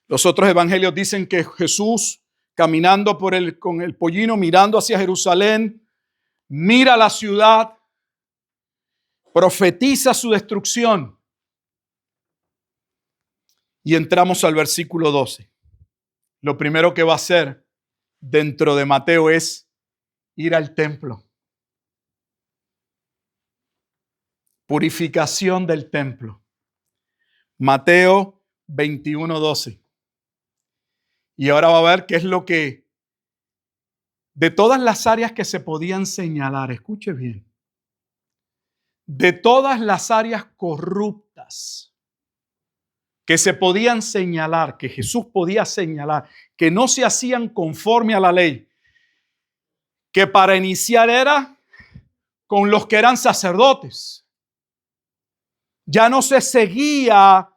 Los otros evangelios dicen que Jesús, caminando con el pollino, mirando hacia Jerusalén, mira la ciudad, profetiza su destrucción. Y entramos al versículo 12. Lo primero que va a hacer dentro de Mateo es ir al templo. Purificación del templo. Mateo 21:12. Y ahora va a ver qué es lo que, de todas las áreas que se podían señalar, escuche bien, de todas las áreas corruptas que se podían señalar, que Jesús podía señalar, que no se hacían conforme a la ley, que para iniciar era con los que eran sacerdotes. Ya no se seguía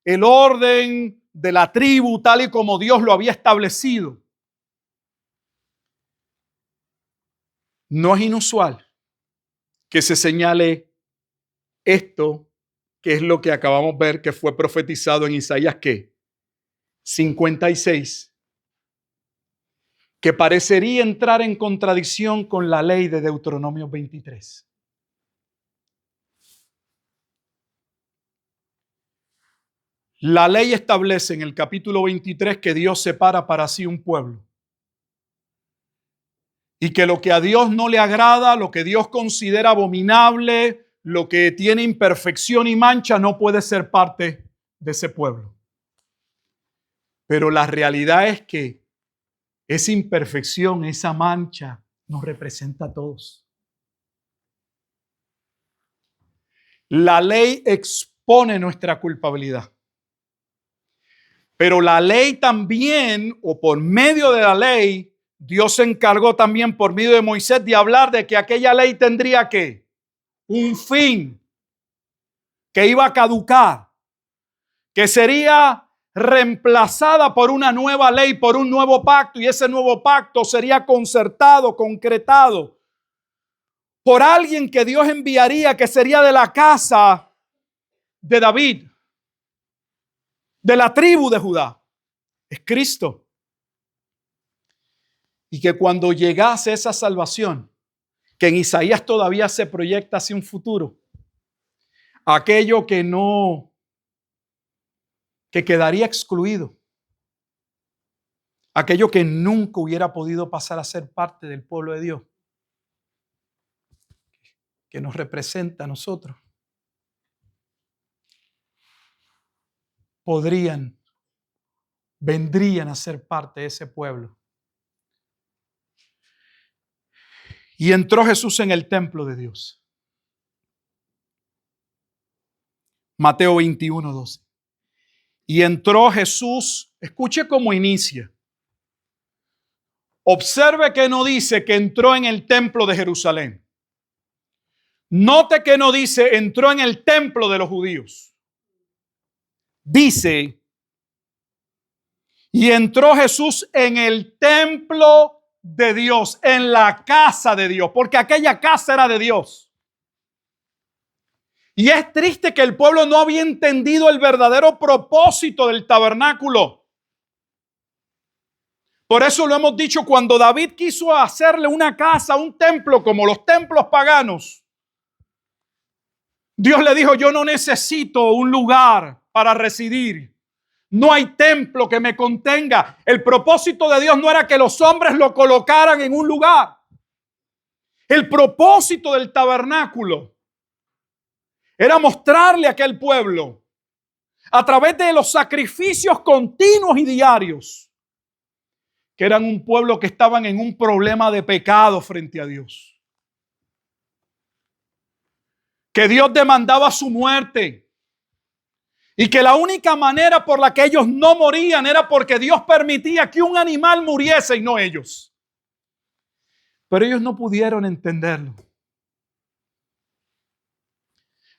el orden de la tribu tal y como Dios lo había establecido. No es inusual que se señale esto, que es lo que acabamos de ver que fue profetizado en Isaías, ¿qué? 56, que parecería entrar en contradicción con la ley de Deuteronomio 23. La ley establece en el capítulo 23 que Dios separa para sí un pueblo. Y que lo que a Dios no le agrada, lo que Dios considera abominable, lo que tiene imperfección y mancha, no puede ser parte de ese pueblo. Pero la realidad es que esa imperfección, esa mancha, nos representa a todos. La ley expone nuestra culpabilidad. Pero la ley también, o por medio de la ley, Dios se encargó también por medio de Moisés de hablar de que aquella ley tendría ¿qué? Un fin, que iba a caducar, que sería reemplazada por una nueva ley, por un nuevo pacto, y ese nuevo pacto sería concertado, concretado por alguien que Dios enviaría, que sería de la casa de David, de la tribu de Judá. Es Cristo. Y que cuando llegase esa salvación, que en Isaías todavía se proyecta hacia un futuro, aquello que quedaría excluido, aquello que nunca hubiera podido pasar a ser parte del pueblo de Dios, que nos representa a nosotros, vendrían a ser parte de ese pueblo. Y entró Jesús en el templo de Dios. Mateo 21:12. Y entró Jesús, escuche cómo inicia. Observe que no dice que entró en el templo de Jerusalén. Note que no dice entró en el templo de los judíos. Dice, y entró Jesús en el templo de Dios, en la casa de Dios, porque aquella casa era de Dios. Y es triste que el pueblo no había entendido el verdadero propósito del tabernáculo. Por eso lo hemos dicho, cuando David quiso hacerle una casa, un templo como los templos paganos, Dios le dijo, yo no necesito un lugar para residir. No hay templo que me contenga. El propósito de Dios no era que los hombres lo colocaran en un lugar. El propósito del tabernáculo era mostrarle a aquel pueblo, a través de los sacrificios continuos y diarios, que eran un pueblo que estaban en un problema de pecado frente a Dios. Que Dios demandaba su muerte. Y que la única manera por la que ellos no morían era porque Dios permitía que un animal muriese y no ellos. Pero ellos no pudieron entenderlo.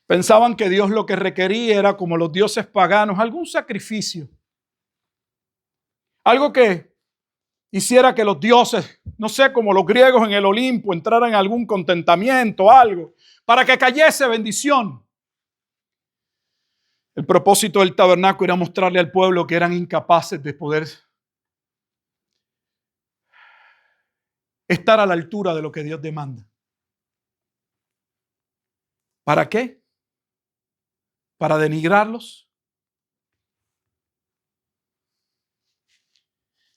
Pensaban que Dios lo que requería era, como los dioses paganos, algún sacrificio. Algo que hiciera que los dioses, no sé, como los griegos en el Olimpo, entraran en algún contentamiento, algo, para que cayese bendición. El propósito del tabernáculo era mostrarle al pueblo que eran incapaces de poder estar a la altura de lo que Dios demanda. ¿Para qué? ¿Para denigrarlos?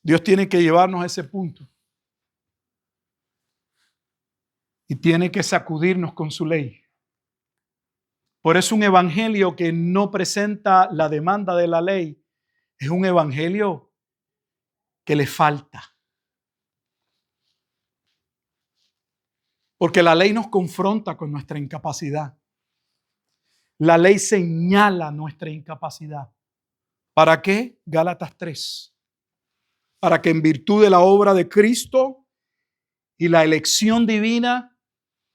Dios tiene que llevarnos a ese punto. Y tiene que sacudirnos con su ley. Por eso un evangelio que no presenta la demanda de la ley es un evangelio que le falta. Porque la ley nos confronta con nuestra incapacidad. La ley señala nuestra incapacidad. ¿Para qué? Gálatas 3. Para que en virtud de la obra de Cristo y la elección divina,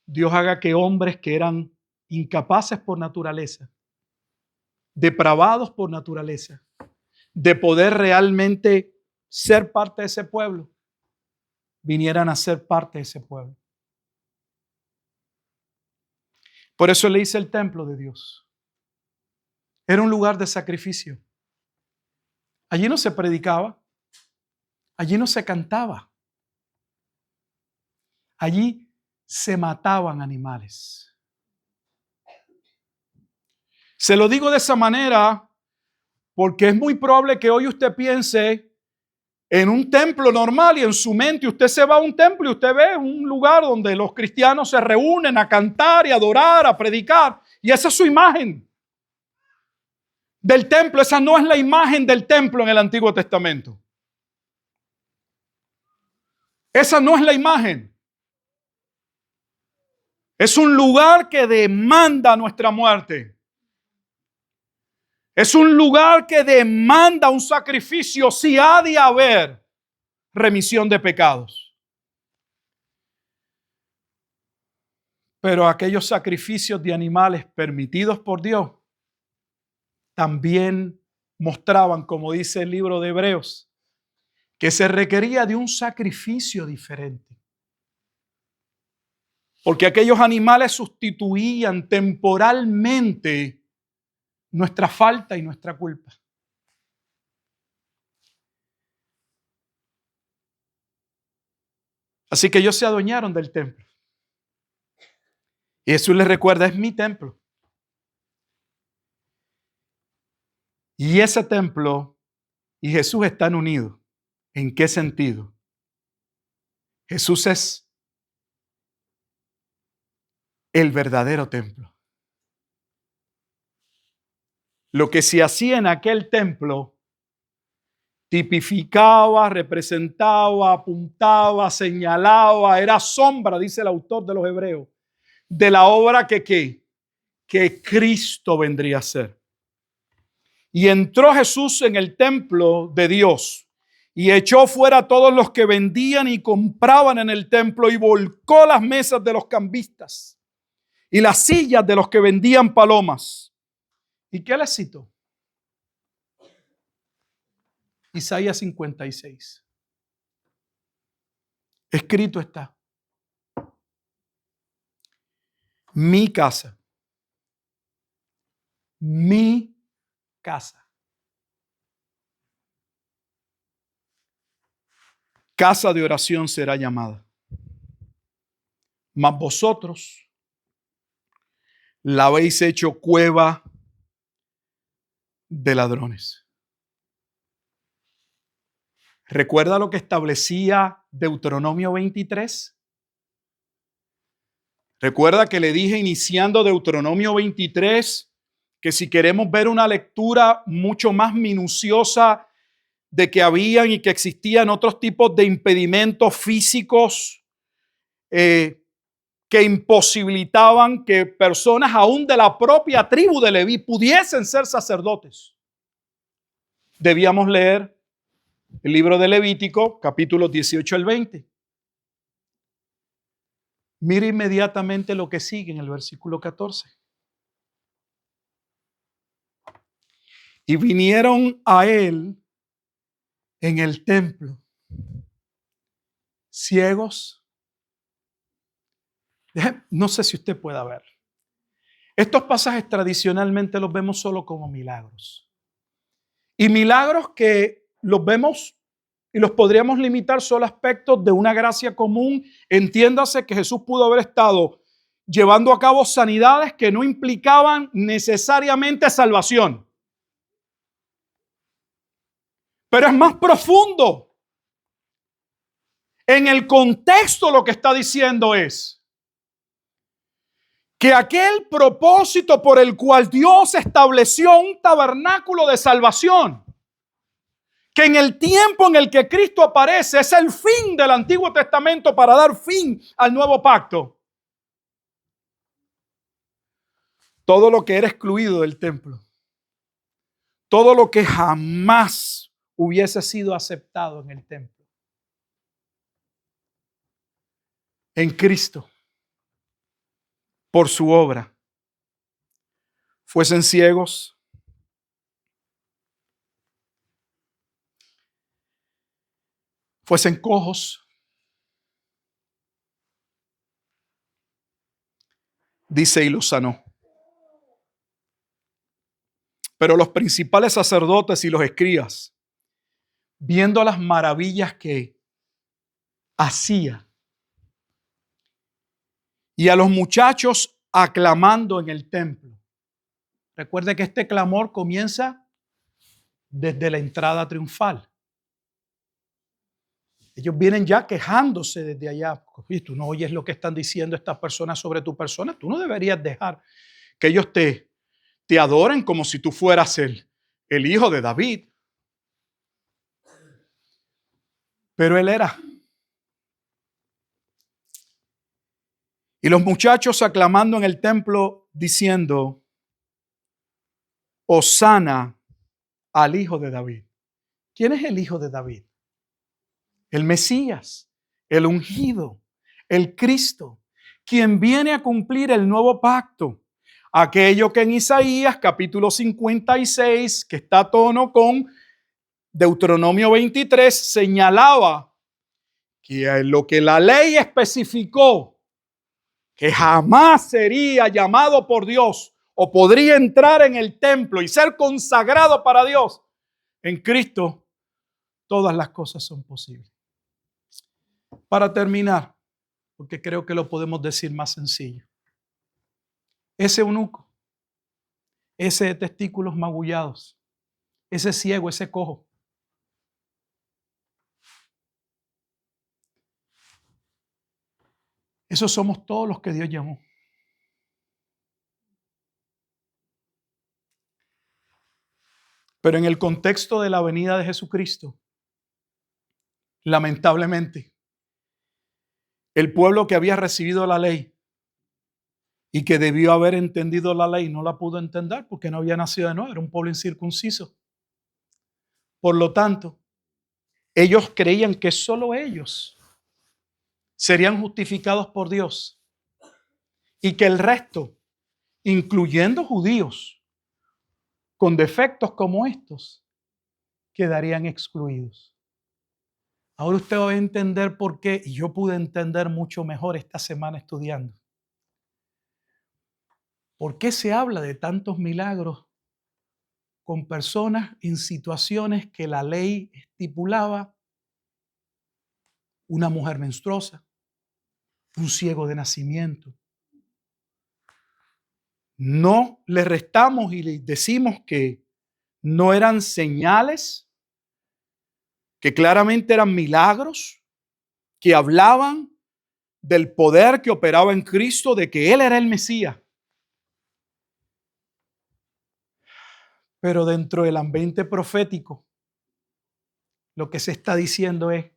Dios haga que hombres que eran incapaces por naturaleza, depravados por naturaleza, de poder realmente ser parte de ese pueblo, vinieran a ser parte de ese pueblo. Por eso le hice el templo de Dios. Era un lugar de sacrificio. Allí no se predicaba. Allí no se cantaba. Allí se mataban animales. Se lo digo de esa manera porque es muy probable que hoy usted piense en un templo normal y en su mente usted se va a un templo y usted ve un lugar donde los cristianos se reúnen a cantar y a adorar, a predicar. Y esa es su imagen del templo. Esa no es la imagen del templo en el Antiguo Testamento. Esa no es la imagen. Es un lugar que demanda nuestra muerte. Es un lugar que demanda un sacrificio si ha de haber remisión de pecados. Pero aquellos sacrificios de animales permitidos por Dios también mostraban, como dice el libro de Hebreos, que se requería de un sacrificio diferente. Porque aquellos animales sustituían temporalmente nuestra falta y nuestra culpa. Así que ellos se adueñaron del templo. Y Jesús les recuerda, es mi templo. Y ese templo y Jesús están unidos. ¿En qué sentido? Jesús es el verdadero templo. Lo que se hacía en aquel templo tipificaba, representaba, apuntaba, señalaba, era sombra, dice el autor de los Hebreos, de la obra que Cristo vendría a ser. Y entró Jesús en el templo de Dios y echó fuera a todos los que vendían y compraban en el templo y volcó las mesas de los cambistas y las sillas de los que vendían palomas. ¿Y qué les citó? Isaías 56. Escrito está: mi casa, mi casa, casa de oración será llamada. Mas vosotros la habéis hecho cueva de ladrones. ¿Recuerda lo que establecía Deuteronomio 23? Recuerda que le dije iniciando Deuteronomio 23 que si queremos ver una lectura mucho más minuciosa de que habían y que existían otros tipos de impedimentos físicos que que imposibilitaban que personas aún de la propia tribu de Leví pudiesen ser sacerdotes. Debíamos leer el libro de Levítico, capítulos 18 al 20. Mire inmediatamente lo que sigue en el versículo 14. Y vinieron a él en el templo ciegos. No sé si usted pueda ver. Estos pasajes tradicionalmente los vemos solo como milagros. Y milagros que los vemos y los podríamos limitar solo a aspectos de una gracia común. Entiéndase que Jesús pudo haber estado llevando a cabo sanidades que no implicaban necesariamente salvación. Pero es más profundo. En el contexto lo que está diciendo es que aquel propósito por el cual Dios estableció un tabernáculo de salvación, que en el tiempo en el que Cristo aparece es el fin del Antiguo Testamento para dar fin al nuevo pacto. Todo lo que era excluido del templo, todo lo que jamás hubiese sido aceptado en el templo, en Cristo, por su obra, fuesen ciegos, fuesen cojos, dice, y los sanó. Pero los principales sacerdotes y los escribas, viendo las maravillas que hacía, y a los muchachos aclamando en el templo. Recuerde que este clamor comienza desde la entrada triunfal. Ellos vienen ya quejándose desde allá. Y tú no oyes lo que están diciendo estas personas sobre tu persona. Tú no deberías dejar que ellos te adoren como si tú fueras el hijo de David. Pero él era. Y los muchachos aclamando en el templo diciendo, Hosana al hijo de David. ¿Quién es el hijo de David? El Mesías, el ungido, el Cristo, quien viene a cumplir el nuevo pacto. Aquello que en Isaías capítulo 56, que está a tono con Deuteronomio 23, señalaba que lo que la ley especificó, que jamás sería llamado por Dios o podría entrar en el templo y ser consagrado para Dios, en Cristo todas las cosas son posibles. Para terminar, porque creo que lo podemos decir más sencillo. Ese eunuco, ese de testículos magullados, ese ciego, ese cojo, esos somos todos los que Dios llamó. Pero en el contexto de la venida de Jesucristo, lamentablemente, el pueblo que había recibido la ley y que debió haber entendido la ley no la pudo entender porque no había nacido de nuevo, era un pueblo incircunciso. Por lo tanto, ellos creían que solo ellos serían justificados por Dios y que el resto, incluyendo judíos con defectos como estos, quedarían excluidos. Ahora usted va a entender por qué, y yo pude entender mucho mejor esta semana estudiando. ¿Por qué se habla de tantos milagros con personas en situaciones que la ley estipulaba? Una mujer menstruosa, un ciego de nacimiento. No le restamos y le decimos que no eran señales, que claramente eran milagros, que hablaban del poder que operaba en Cristo, de que Él era el Mesías. Pero dentro del ambiente profético, lo que se está diciendo es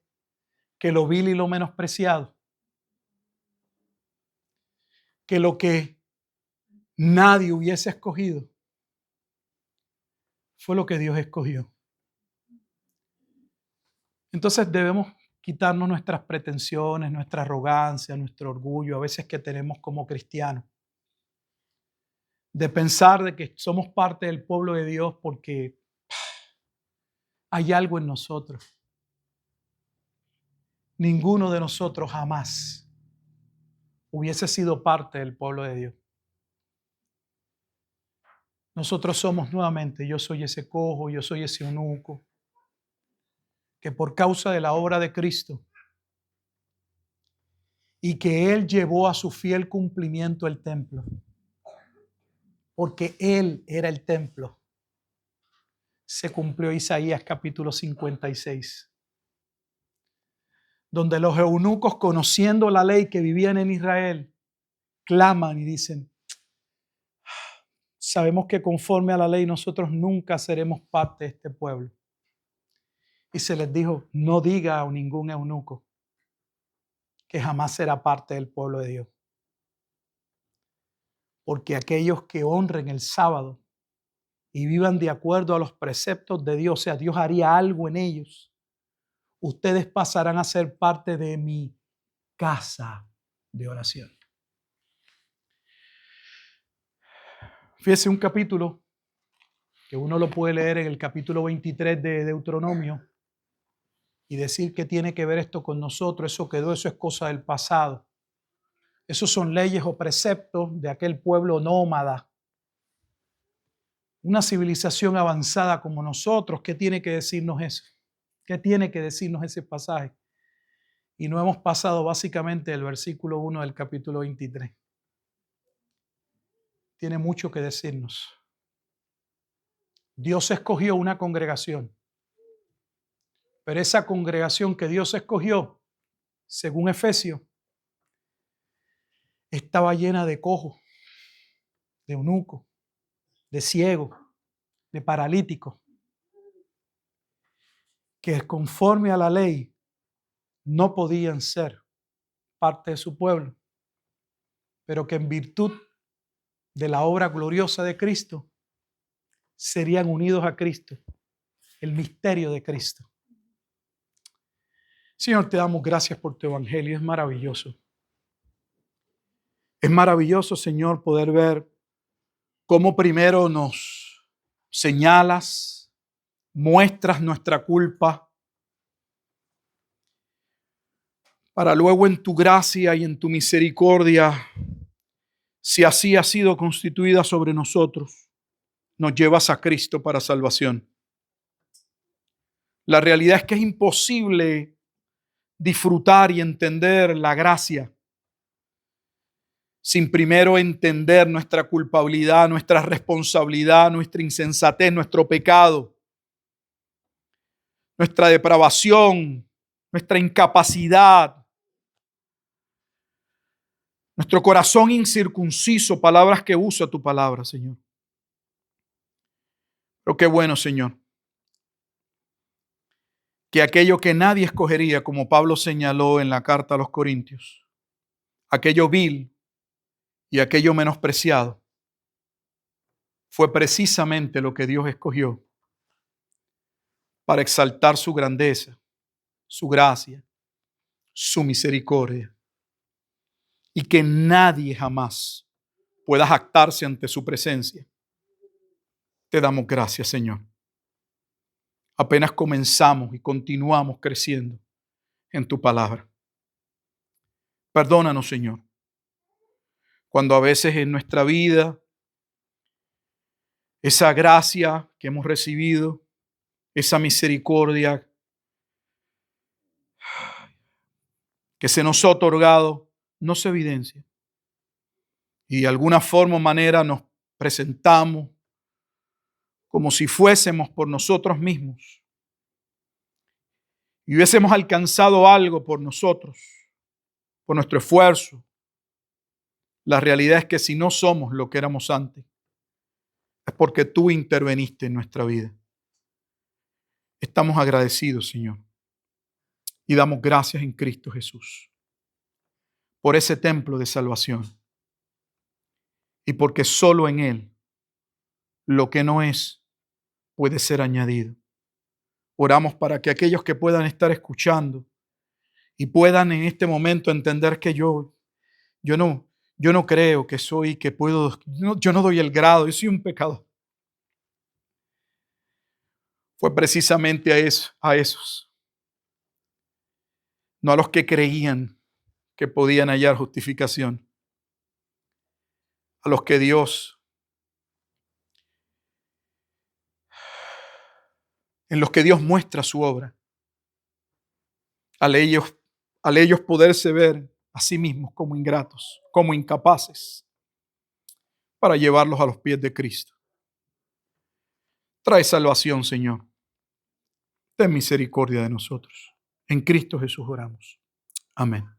que lo vil y lo menospreciado que lo que nadie hubiese escogido fue lo que Dios escogió. Entonces debemos quitarnos nuestras pretensiones, nuestra arrogancia, nuestro orgullo, a veces que tenemos como cristianos, de pensar de que somos parte del pueblo de Dios porque hay algo en nosotros. Ninguno de nosotros jamás hubiese sido parte del pueblo de Dios. Nosotros somos nuevamente, yo soy ese cojo, yo soy ese eunuco, que por causa de la obra de Cristo y que Él llevó a su fiel cumplimiento el templo, porque Él era el templo, se cumplió Isaías capítulo 56, donde los eunucos, conociendo la ley que vivían en Israel, claman y dicen: sabemos que conforme a la ley nosotros nunca seremos parte de este pueblo. Y se les dijo: no diga a ningún eunuco que jamás será parte del pueblo de Dios. Porque aquellos que honren el sábado y vivan de acuerdo a los preceptos de Dios, o sea, Dios haría algo en ellos, ustedes pasarán a ser parte de mi casa de oración. Fíjese, un capítulo que uno lo puede leer en el capítulo 23 de Deuteronomio y decir que tiene que ver esto con nosotros. Eso quedó, eso es cosa del pasado. Esos son leyes o preceptos de aquel pueblo nómada. Una civilización avanzada como nosotros, ¿qué tiene que decirnos eso? ¿Qué tiene que decirnos ese pasaje? Y no hemos pasado básicamente el versículo 1 del capítulo 23. Tiene mucho que decirnos. Dios escogió una congregación, pero esa congregación que Dios escogió, según Efesios, estaba llena de cojos, de eunucos, de ciegos, de paralíticos, que conforme a la ley no podían ser parte de su pueblo, pero que en virtud de la obra gloriosa de Cristo serían unidos a Cristo, el misterio de Cristo. Señor, te damos gracias por tu evangelio, es maravilloso. Es maravilloso, Señor, poder ver cómo primero nos señalas, muestras nuestra culpa, para luego en tu gracia y en tu misericordia, si así ha sido constituida sobre nosotros, nos llevas a Cristo para salvación. La realidad es que es imposible disfrutar y entender la gracia sin primero entender nuestra culpabilidad, nuestra responsabilidad, nuestra insensatez, nuestro pecado, nuestra depravación, nuestra incapacidad, nuestro corazón incircunciso, palabras que usa tu palabra, Señor. Pero qué bueno, Señor, que aquello que nadie escogería, como Pablo señaló en la carta a los Corintios, aquello vil y aquello menospreciado, fue precisamente lo que Dios escogió para exaltar su grandeza, su gracia, su misericordia, y que nadie jamás pueda jactarse ante su presencia. Te damos gracias, Señor. Apenas comenzamos y continuamos creciendo en tu palabra. Perdónanos, Señor, cuando a veces en nuestra vida esa gracia que hemos recibido, esa misericordia que se nos ha otorgado, no se evidencia. Y de alguna forma o manera nos presentamos como si fuésemos por nosotros mismos y hubiésemos alcanzado algo por nosotros, por nuestro esfuerzo. La realidad es que si no somos lo que éramos antes, es porque tú interveniste en nuestra vida. Estamos agradecidos, Señor, y damos gracias en Cristo Jesús por ese templo de salvación. y porque solo en Él lo que no es puede ser añadido. Oramos para que aquellos que puedan estar escuchando y puedan en este momento entender que yo no, yo no creo que soy, que puedo, yo no doy el grado, yo soy un pecador. Fue precisamente a esos, no a los que creían que podían hallar justificación, a los que en los que Dios muestra su obra, al ellos, al ellos poderse ver a sí mismos como ingratos, como incapaces, para llevarlos a los pies de Cristo. Trae salvación, Señor. Ten misericordia de nosotros. En Cristo Jesús oramos. Amén.